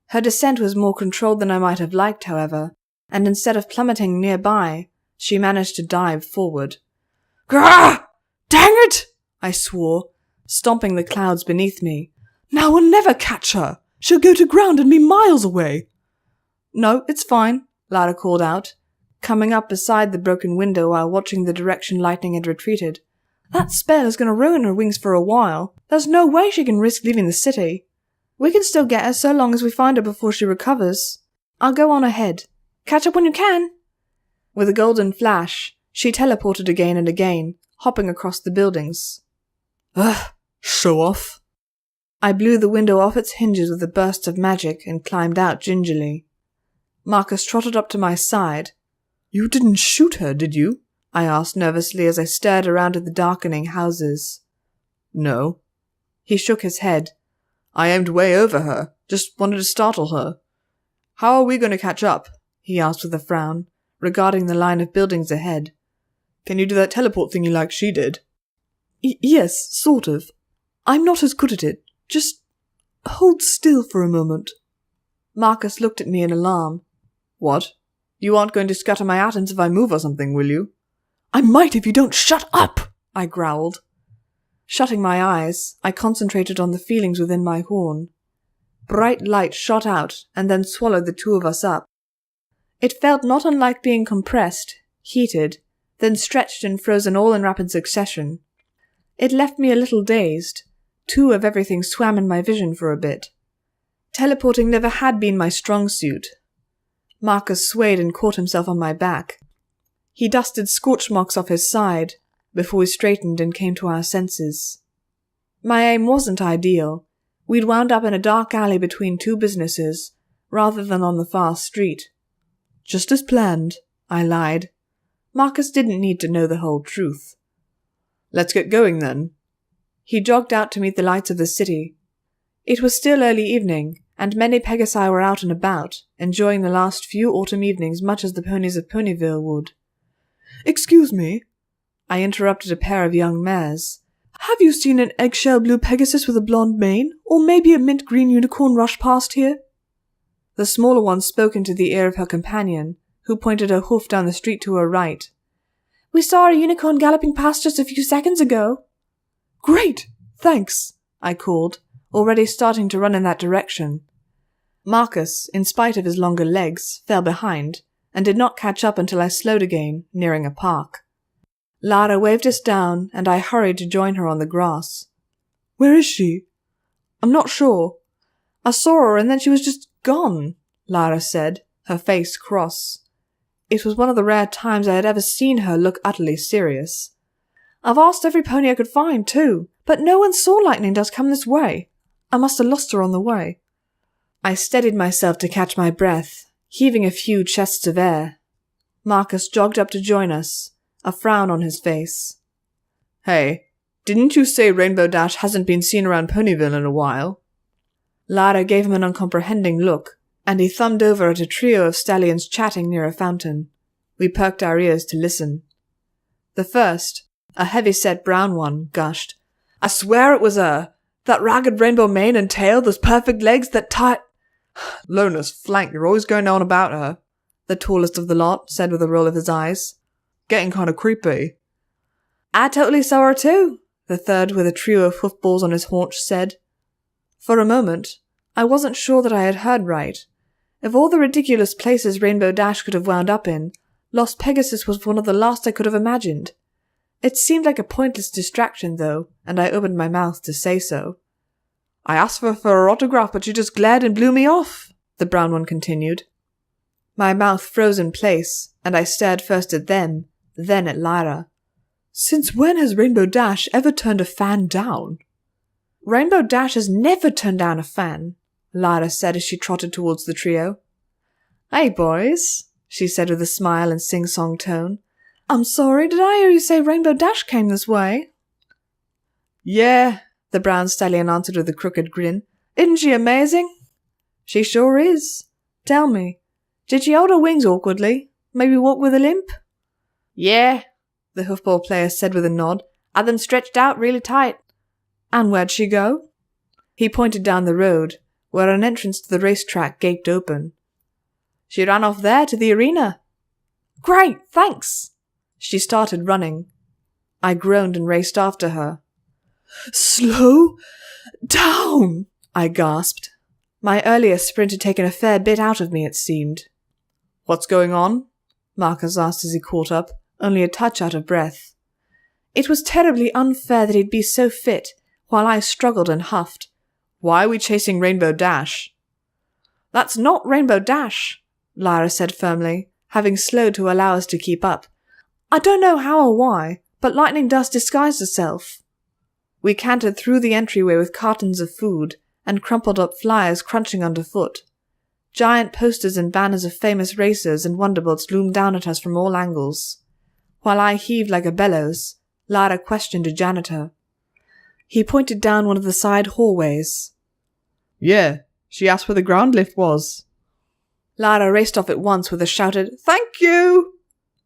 Her descent was more controlled than I might have liked, however, and instead of plummeting nearby, she managed to dive forward. "Grah! Dang it!" I swore, stomping the clouds beneath me. "Now we'll never catch her! She'll go to ground and be miles away!" "No, it's fine," Lara called out, coming up beside the broken window while watching the direction Lightning had retreated. "That spell is going to ruin her wings for a while. There's no way she can risk leaving the city. We can still get her so long as we find her before she recovers. I'll go on ahead. Catch up when you can." With a golden flash, she teleported again and again, hopping across the buildings. Ugh, show off. I blew the window off its hinges with a burst of magic and climbed out gingerly. Marcus trotted up to my side. "You didn't shoot her, did you?" I asked nervously as I stared around at the darkening houses. "No." He shook his head. "I aimed way over her. Just wanted to startle her. How are we going to catch up?" he asked with a frown, regarding the line of buildings ahead. "Can you do that teleport thing like she did?" Yes, sort of. I'm not as good at it. Just hold still for a moment." Marcus looked at me in alarm. "What? You aren't going to scatter my atoms if I move or something, will you?" "I might if you don't shut up," I growled. Shutting my eyes, I concentrated on the feelings within my horn. Bright light shot out and then swallowed the two of us up. It felt not unlike being compressed, heated, then stretched and frozen all in rapid succession. It left me a little dazed. Two of everything swam in my vision for a bit. Teleporting never had been my strong suit. Marcus swayed and caught himself on my back. He dusted scorch marks off his side before we straightened and came to our senses. My aim wasn't ideal. We'd wound up in a dark alley between two businesses, rather than on the far street. "Just as planned," I lied. Marcus didn't need to know the whole truth. "Let's get going, then." He jogged out to meet the lights of the city. It was still early evening, and many Pegasi were out and about, enjoying the last few autumn evenings much as the ponies of Ponyville would. "Excuse me," I interrupted a pair of young mares. "Have you seen an eggshell blue Pegasus with a blonde mane, or maybe a mint green unicorn rush past here?" The smaller one spoke into the ear of her companion, who pointed her hoof down the street to her right. "We saw a unicorn galloping past just a few seconds ago." "Great! Thanks," I called, already starting to run in that direction. Marcus, in spite of his longer legs, fell behind, and did not catch up until I slowed again, nearing a park. Lara waved us down, and I hurried to join her on the grass. "Where is she?" "I'm not sure. I saw her and then she was just gone," Lara said, her face cross. It was one of the rare times I had ever seen her look utterly serious. "I've asked every pony I could find, too, but no one saw Lightning Dust come this way. I must have lost her on the way." I steadied myself to catch my breath, heaving a few chests of air. Marcus jogged up to join us, a frown on his face. "Hey, didn't you say Rainbow Dash hasn't been seen around Ponyville in a while?" Lara gave him an uncomprehending look, and he thumbed over at a trio of stallions chatting near a fountain. We perked our ears to listen. The first, a heavy-set brown one, gushed, "I swear it was her! That ragged rainbow mane and tail, those perfect legs, that tight—" "Lona's flank, you're always going on about her," the tallest of the lot said with a roll of his eyes. "Getting kind of creepy." "I totally saw her too," the third with a trio of hoofballs on his haunch said. For a moment, I wasn't sure that I had heard right. Of all the ridiculous places Rainbow Dash could have wound up in, Las Pegasus was one of the last I could have imagined. It seemed like a pointless distraction, though, and I opened my mouth to say so. I asked for her autograph, but she just glared and blew me off, the brown one continued. My mouth froze in place, and I stared first at them, then at Lyra. Since when has Rainbow Dash ever turned a fan down? Rainbow Dash has never turned down a fan, Lyra said as she trotted towards the trio. Hey, boys, she said with a smile and sing-song tone. I'm sorry, did I hear you say Rainbow Dash came this way? Yeah, the brown stallion answered with a crooked grin. Isn't she amazing? She sure is. Tell me, did she hold her wings awkwardly? Maybe walk with a limp? Yeah, the hoofball player said with a nod. Had them stretched out really tight. And where'd she go? He pointed down the road, where an entrance to the racetrack gaped open. She ran off there to the arena. Great, thanks! She started running. I groaned and raced after her. Slow down, I gasped. My earlier sprint had taken a fair bit out of me, it seemed. What's going on? Marcus asked as he caught up, only a touch out of breath. It was terribly unfair that he'd be so fit, while I struggled and huffed. Why are we chasing Rainbow Dash? That's not Rainbow Dash, Lyra said firmly, having slowed to allow us to keep up. I don't know how or why, but lightning dust disguised herself. We cantered through the entryway with cartons of food and crumpled up flyers crunching underfoot. Giant posters and banners of famous racers and wonderbolts loomed down at us from all angles. While I heaved like a bellows, Lyra questioned a janitor. He pointed down one of the side hallways. Yeah, she asked where the ground lift was. Lyra raced off at once with a shouted, "Thank you!"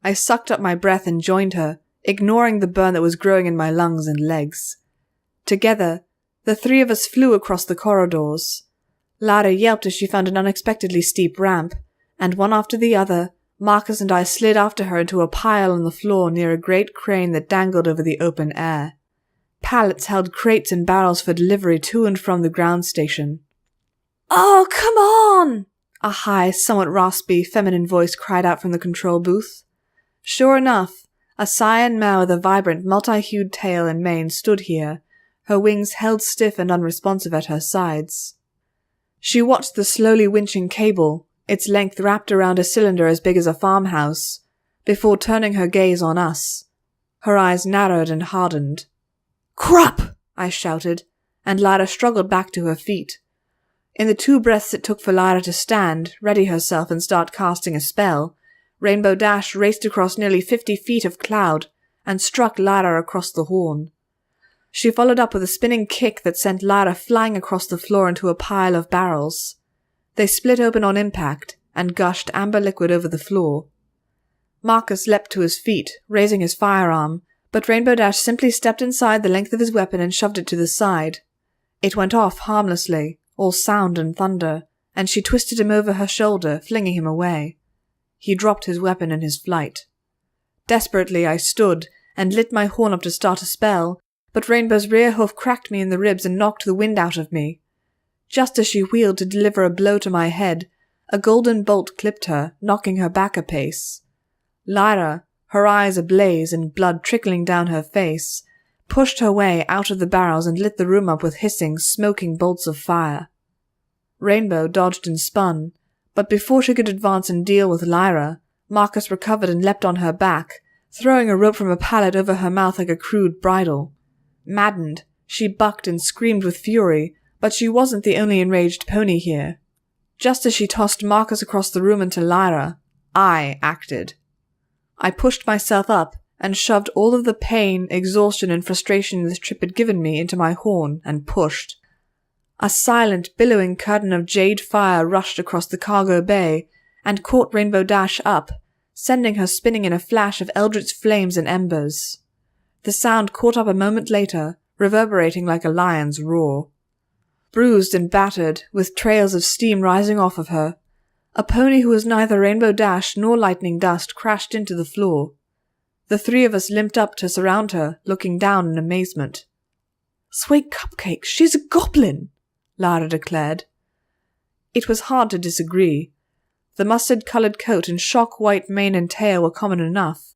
I sucked up my breath and joined her, ignoring the burn that was growing in my lungs and legs. Together, the three of us flew across the corridors. Lyra yelped as she found an unexpectedly steep ramp, and one after the other, Marcus and I slid after her into a pile on the floor near a great crane that dangled over the open air. Pallets held crates and barrels for delivery to and from the ground station. "Oh, come on!" a high, somewhat raspy, feminine voice cried out from the control booth. Sure enough, a cyan mare with a vibrant, multi-hued tail and mane stood here, her wings held stiff and unresponsive at her sides. She watched the slowly winching cable, its length wrapped around a cylinder as big as a farmhouse, before turning her gaze on us. Her eyes narrowed and hardened. "Crap!" I shouted, and Lyra struggled back to her feet. In the 2 breaths it took for Lyra to stand, ready herself, and start casting a spell, Rainbow Dash raced across nearly 50 feet of cloud and struck Lyra across the horn. She followed up with a spinning kick that sent Lyra flying across the floor into a pile of barrels. They split open on impact and gushed amber liquid over the floor. Marcus leapt to his feet, raising his firearm, but Rainbow Dash simply stepped inside the length of his weapon and shoved it to the side. It went off harmlessly, all sound and thunder, and she twisted him over her shoulder, flinging him away. He dropped his weapon in his flight. Desperately I stood and lit my horn up to start a spell, but Rainbow's rear hoof cracked me in the ribs and knocked the wind out of me. Just as she wheeled to deliver a blow to my head, a golden bolt clipped her, knocking her back a pace. Lyra, her eyes ablaze and blood trickling down her face, pushed her way out of the barrels and lit the room up with hissing, smoking bolts of fire. Rainbow dodged and spun, but before she could advance and deal with Lyra, Marcus recovered and leapt on her back, throwing a rope from a pallet over her mouth like a crude bridle. Maddened, she bucked and screamed with fury, but she wasn't the only enraged pony here. Just as she tossed Marcus across the room into Lyra, I acted. I pushed myself up and shoved all of the pain, exhaustion, and frustration this trip had given me into my horn and pushed. A silent, billowing curtain of jade fire rushed across the cargo bay and caught Rainbow Dash up, sending her spinning in a flash of eldritch flames and embers. The sound caught up a moment later, reverberating like a lion's roar. Bruised and battered, with trails of steam rising off of her, a pony who was neither Rainbow Dash nor Lightning Dust crashed into the floor. The 3 of us limped up to surround her, looking down in amazement. "Sweet cupcake, she's a goblin!" Lara declared. It was hard to disagree. The mustard-coloured coat and shock-white mane and tail were common enough,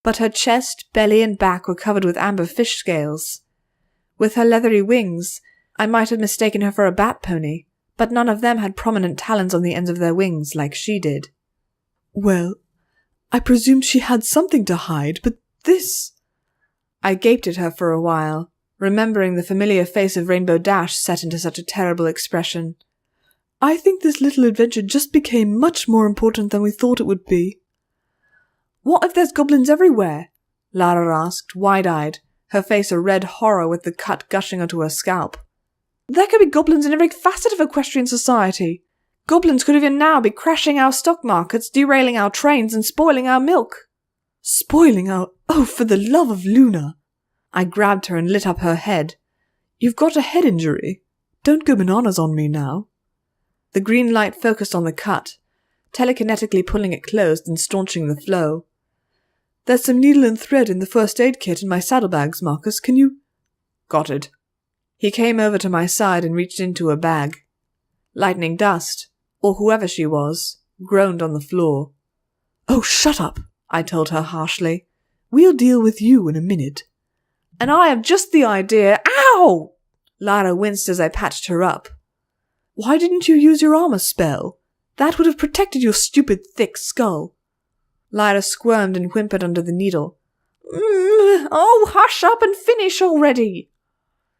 but her chest, belly, and back were covered with amber fish scales. With her leathery wings, I might have mistaken her for a bat pony, but none of them had prominent talons on the ends of their wings like she did. Well, I presumed she had something to hide, but this... I gaped at her for a while, remembering the familiar face of Rainbow Dash set into such a terrible expression. I think this little adventure just became much more important than we thought it would be. What if there's goblins everywhere? Lara asked, wide-eyed, her face a red horror with the cut gushing onto her scalp. There could be goblins in every facet of equestrian society. Goblins could even now be crashing our stock markets, derailing our trains, and spoiling our milk. Spoiling our... Oh, for the love of Luna! I grabbed her and lit up her head. You've got a head injury. Don't go bananas on me now. The green light focused on the cut, telekinetically pulling it closed and staunching the flow. There's some needle and thread in the first aid kit in my saddlebags, Marcus. Can you... Got it. He came over to my side and reached into a bag. Lightning Dust, or whoever she was, groaned on the floor. Oh, shut up, I told her harshly. We'll deal with you in a minute. And I have just the idea... Ow! Lara winced as I patched her up. Why didn't you use your armor spell? That would have protected your stupid thick skull. Lara squirmed and whimpered under the needle. Oh, hush up and finish already!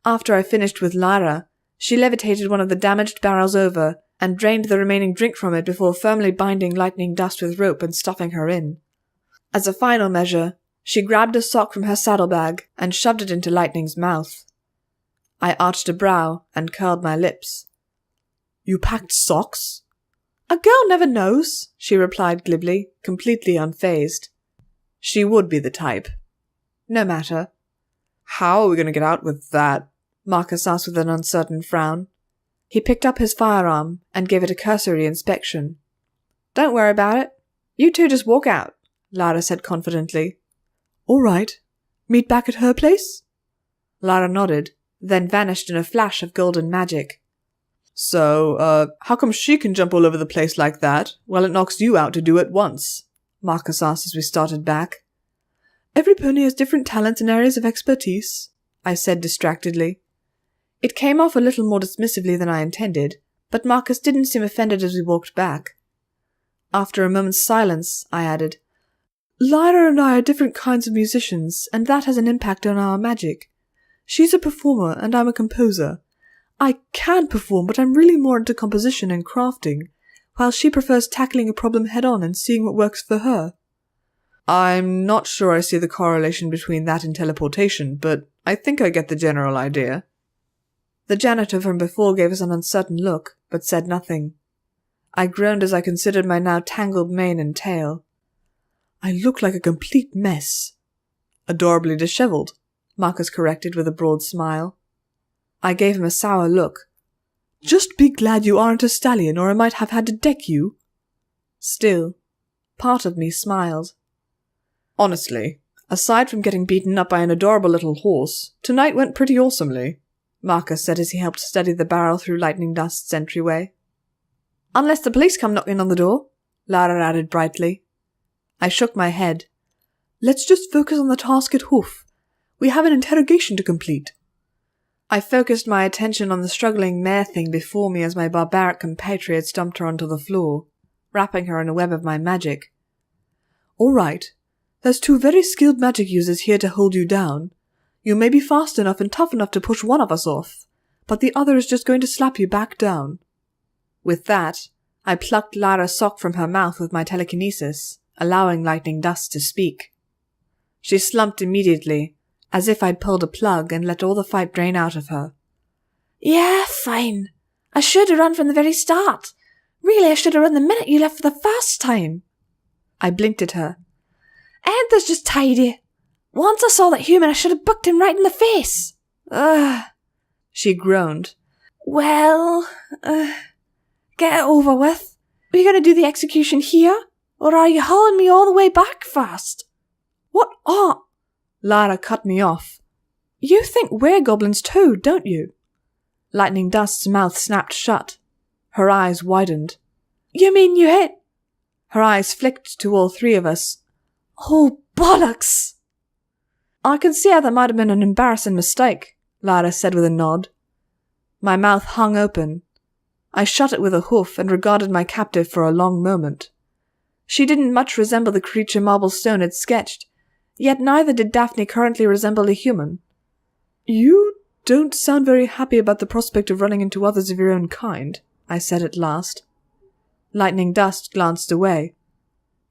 After I finished with Lara, she levitated one of the damaged barrels over and drained the remaining drink from it before firmly binding Lightning Dust with rope and stuffing her in. As a final measure, she grabbed a sock from her saddlebag and shoved it into Lightning's mouth. I arched a brow and curled my lips. You packed socks? A girl never knows, she replied glibly, completely unfazed. She would be the type. No matter. How are we going to get out with that? Marcus asked with an uncertain frown. He picked up his firearm and gave it a cursory inspection. Don't worry about it. You two just walk out, Lara said confidently. All right. Meet back at her place? Lara nodded, then vanished in a flash of golden magic. So, how come she can jump all over the place like that, while it knocks you out to do it once? Marcus asked as we started back. Every pony has different talents and areas of expertise, I said distractedly. It came off a little more dismissively than I intended, but Marcus didn't seem offended as we walked back. After a moment's silence, I added, Lyra and I are different kinds of musicians, and that has an impact on our magic. She's a performer, and I'm a composer. I can perform, but I'm really more into composition and crafting, while she prefers tackling a problem head-on and seeing what works for her. I'm not sure I see the correlation between that and teleportation, but I think I get the general idea. The janitor from before gave us an uncertain look, but said nothing. I groaned as I considered my now tangled mane and tail. I look like a complete mess. Adorably disheveled, Marcus corrected with a broad smile. I gave him a sour look. Just be glad you aren't a stallion, or I might have had to deck you. Still, part of me smiled. Honestly, aside from getting beaten up by an adorable little horse, tonight went pretty awesomely, Marcus said as he helped steady the barrel through Lightning Dust's entryway. Unless the police come knocking on the door, Lara added brightly. I shook my head. Let's just focus on the task at Hoof. We have an interrogation to complete. I focused my attention on the struggling mare thing before me as my barbaric compatriot stomped her onto the floor, wrapping her in a web of my magic. All right. There's 2 very skilled magic users here to hold you down. You may be fast enough and tough enough to push one of us off, but the other is just going to slap you back down. With that, I plucked Lara's sock from her mouth with my telekinesis, allowing Lightning Dust to speak. She slumped immediately, as if I'd pulled a plug and let all the fight drain out of her. Yeah, fine. I should have run from the very start. Really, I should have run the minute you left for the first time. I blinked at her. Edgar's just tidy. Once I saw that human, I should have booked him right in the face. Ugh. She groaned. Well, get it over with. Are you going to do the execution here? Or are you hauling me all the way back first? What are... Lara cut me off. You think we're goblins too, don't you? Lightning Dust's mouth snapped shut. Her eyes widened. You mean you hit? Her eyes flicked to all three of us. Oh, bollocks! I can see how that might have been an embarrassing mistake, Lara said with a nod. My mouth hung open. I shut it with a hoof and regarded my captive for a long moment. She didn't much resemble the creature Marble Stone had sketched, yet neither did Daphne currently resemble a human. You don't sound very happy about the prospect of running into others of your own kind, I said at last. Lightning Dust glanced away.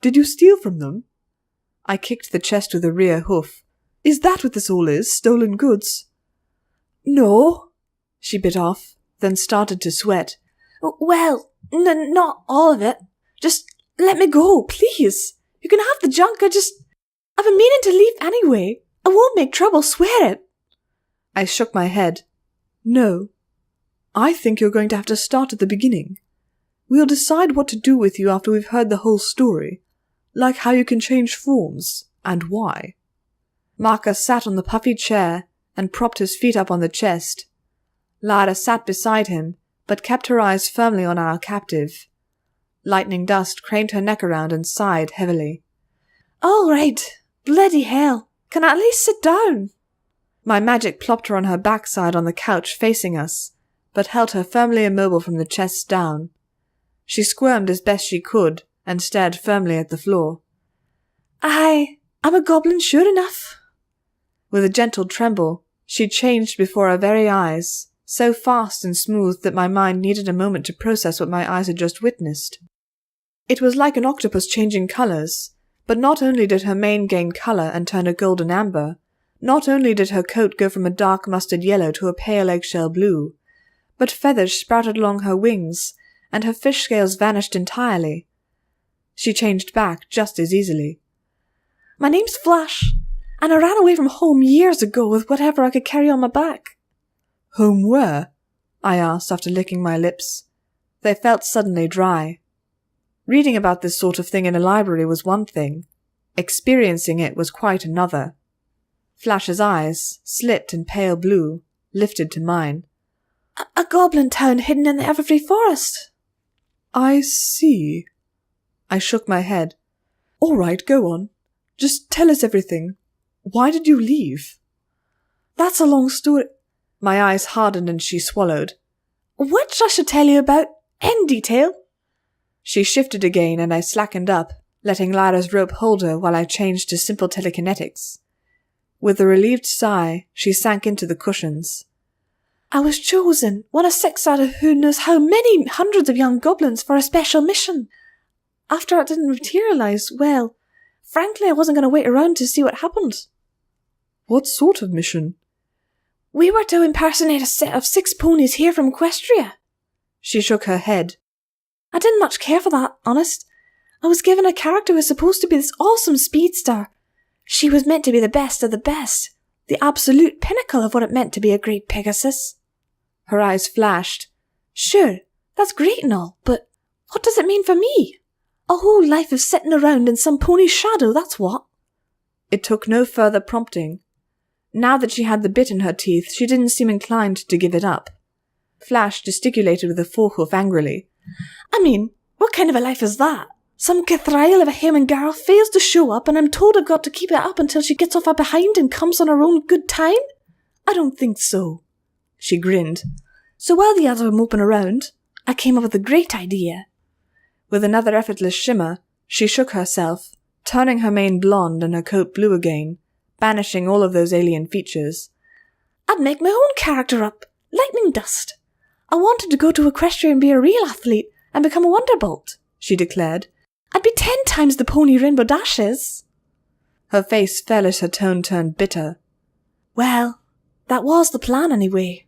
Did you steal from them? I kicked the chest with a rear hoof. Is that what this all is? Stolen goods? No, she bit off, then started to sweat. Well, not all of it. Just let me go, please. You can have the junk. I've been meaning to leave anyway. I won't make trouble, swear it. I shook my head. No. I think you're going to have to start at the beginning. We'll decide what to do with you after we've heard the whole story, like how you can change forms, and why. Marcus sat on the puffy chair and propped his feet up on the chest. Lara sat beside him, but kept her eyes firmly on our captive. Lightning Dust craned her neck around and sighed heavily. All right, bloody hell, can I at least sit down? My magic plopped her on her backside on the couch facing us, but held her firmly immobile from the chest down. She squirmed as best she could and stared firmly at the floor. I'm a goblin sure enough. With a gentle tremble, she changed before our very eyes, so fast and smooth that my mind needed a moment to process what my eyes had just witnessed. It was like an octopus changing colours, but not only did her mane gain colour and turn a golden amber, not only did her coat go from a dark mustard yellow to a pale eggshell blue, but feathers sprouted along her wings, and her fish scales vanished entirely. She changed back just as easily. My name's Flash, and I ran away from home years ago with whatever I could carry on my back. Home where? I asked after licking my lips. They felt suddenly dry. Reading about this sort of thing in a library was one thing. Experiencing it was quite another. Flash's eyes, slit and pale blue, lifted to mine. A goblin town hidden in the Everfree Forest. I see. I shook my head. All right, go on. Just tell us everything. Why did you leave? That's a long story. My eyes hardened and she swallowed. Which I should tell you about, in detail. She shifted again and I slackened up, letting Lara's rope hold her while I changed to simple telekinetics. With a relieved sigh, she sank into the cushions. I was chosen, one of 6 out of who knows how many hundreds of young goblins for a special mission. After it didn't materialize, well, frankly I wasn't going to wait around to see what happened. What sort of mission? We were to impersonate a set of 6 ponies here from Equestria. She shook her head. I didn't much care for that, honest. I was given a character who was supposed to be this awesome speedster. She was meant to be the best of the best, the absolute pinnacle of what it meant to be a great Pegasus. Her eyes flashed. Sure, that's great and all, but what does it mean for me? A whole life of sitting around in some pony's shadow, that's what. It took no further prompting. Now that she had the bit in her teeth, she didn't seem inclined to give it up. Flash gesticulated with a forehoof angrily. I mean, what kind of a life is that? Some Cathriel of a human girl fails to show up and I'm told I've got to keep it up until she gets off her behind and comes on her own good time? I don't think so. She grinned. So while the others were moping around, I came up with a great idea. With another effortless shimmer, she shook herself, turning her mane blonde and her coat blue again, banishing all of those alien features. I'd make my own character up, Lightning Dust. I wanted to go to Equestria and be a real athlete and become a Wonderbolt, she declared. I'd be 10 times the pony Rainbow Dash is. Her face fell as her tone turned bitter. Well, that was the plan anyway.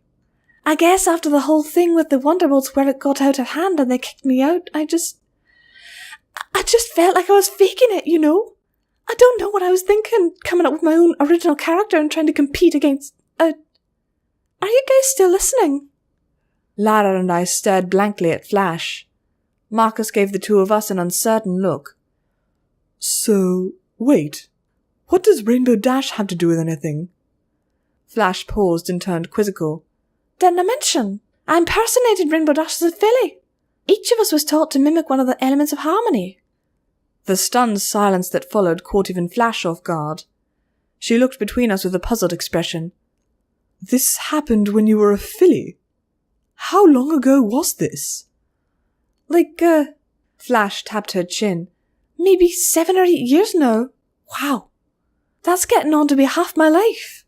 I guess after the whole thing with the Wonderbolts where it got out of hand and they kicked me out, I just felt like I was faking it, you know? I don't know what I was thinking, coming up with my own original character and trying to compete against Are you guys still listening? Lara and I stared blankly at Flash. Marcus gave the two of us an uncertain look. So, wait. What does Rainbow Dash have to do with anything? Flash paused and turned quizzical. Didn't I mention? I impersonated Rainbow Dash's filly. Each of us was taught to mimic one of the elements of harmony. The stunned silence that followed caught even Flash off guard. She looked between us with a puzzled expression. This happened when you were a filly? How long ago was this? Flash tapped her chin. Maybe 7 or 8 years now. Wow. That's getting on to be half my life.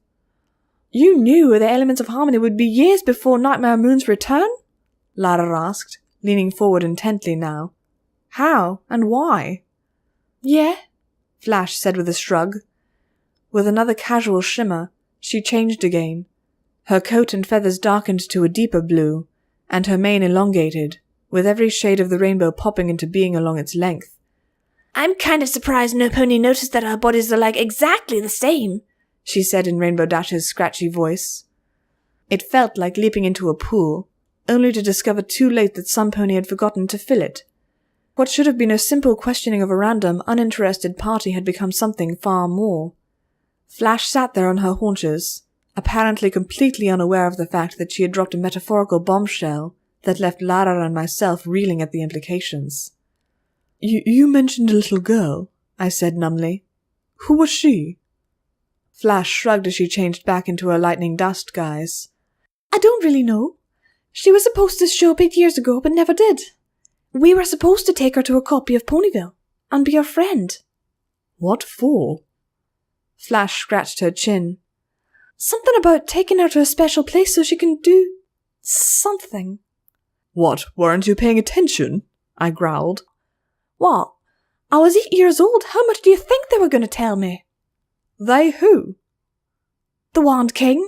You knew the elements of harmony would be years before Nightmare Moon's return? Lara asked, leaning forward intently now. How and why? Yeah, Flash said with a shrug. With another casual shimmer, she changed again. Her coat and feathers darkened to a deeper blue, and her mane elongated, with every shade of the rainbow popping into being along its length. I'm kind of surprised no pony noticed that our bodies are exactly the same, she said in Rainbow Dash's scratchy voice. It felt like leaping into a pool, only to discover too late that some pony had forgotten to fill it. What should have been a simple questioning of a random, uninterested party had become something far more. Flash sat there on her haunches, apparently completely unaware of the fact that she had dropped a metaphorical bombshell that left Lara and myself reeling at the implications. You mentioned a little girl, I said numbly. Who was she? Flash shrugged as she changed back into her lightning dust guise. I don't really know. She was supposed to show up 8 years ago, but never did. We were supposed to take her to a copy of Ponyville and be her friend. What for? Flash scratched her chin. Something about taking her to a special place so she can do something. What, weren't you paying attention? I growled. What? I was 8 years old. How much do you think they were going to tell me? They who? The Wand King.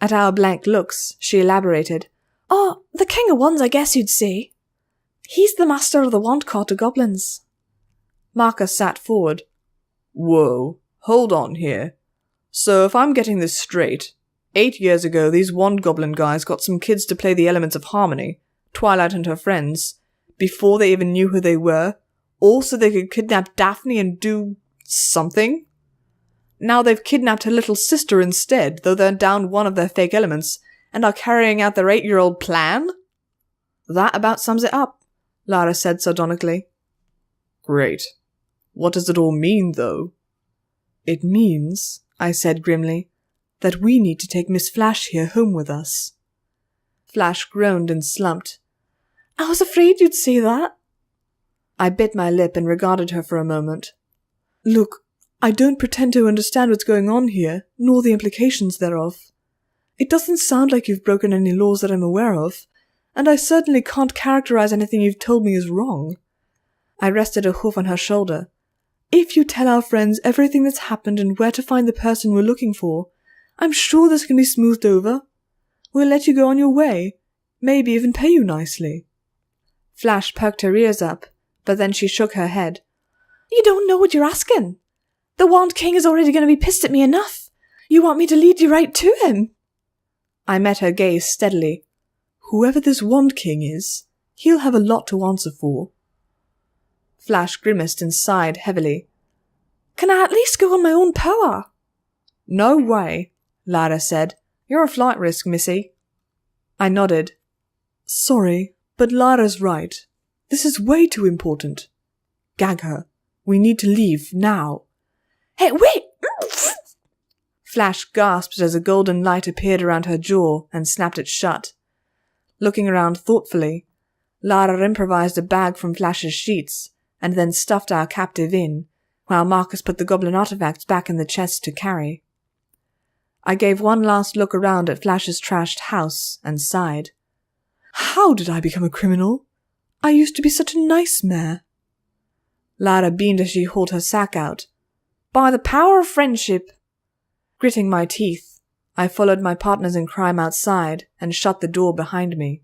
At our blank looks, she elaborated. Oh, the King of Wands, I guess you'd say. He's the master of the wand court of goblins. Marcus sat forward. Whoa, hold on here. So if I'm getting this straight, 8 years ago these wand goblin guys got some kids to play the elements of harmony, Twilight and her friends, before they even knew who they were, all so they could kidnap Daphne and do something? Now they've kidnapped her little sister instead, though they're down one of their fake elements, and are carrying out their 8-year-old plan? That about sums it up, Lara said sardonically. Great. What does it all mean, though? It means, I said grimly, that we need to take Miss Flash here home with us. Flash groaned and slumped. I was afraid you'd say that. I bit my lip and regarded her for a moment. Look, I don't pretend to understand what's going on here, nor the implications thereof. It doesn't sound like you've broken any laws that I'm aware of, and I certainly can't characterize anything you've told me as wrong. I rested a hoof on her shoulder. If you tell our friends everything that's happened and where to find the person we're looking for, I'm sure this can be smoothed over. We'll let you go on your way, maybe even pay you nicely. Flash perked her ears up, but then she shook her head. You don't know what you're asking. The Wand King is already going to be pissed at me enough. You want me to lead you right to him? I met her gaze steadily. Whoever this Wand King is, he'll have a lot to answer for. Flash grimaced and sighed heavily. Can I at least go on my own power? No way, Lara said. You're a flight risk, missy. I nodded. Sorry, but Lara's right. This is way too important. Gag her. We need to leave now. Hey, wait! Flash gasped as a golden light appeared around her jaw and snapped it shut. Looking around thoughtfully, Lara improvised a bag from Flash's sheets and then stuffed our captive in, while Marcus put the goblin artifacts back in the chest to carry. I gave one last look around at Flash's trashed house and sighed. How did I become a criminal? I used to be such a nice mare. Lara beamed as she hauled her sack out. By the power of friendship! Gritting my teeth, I followed my partners in crime outside and shut the door behind me.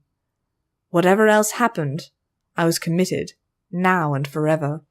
Whatever else happened, I was committed, now and forever.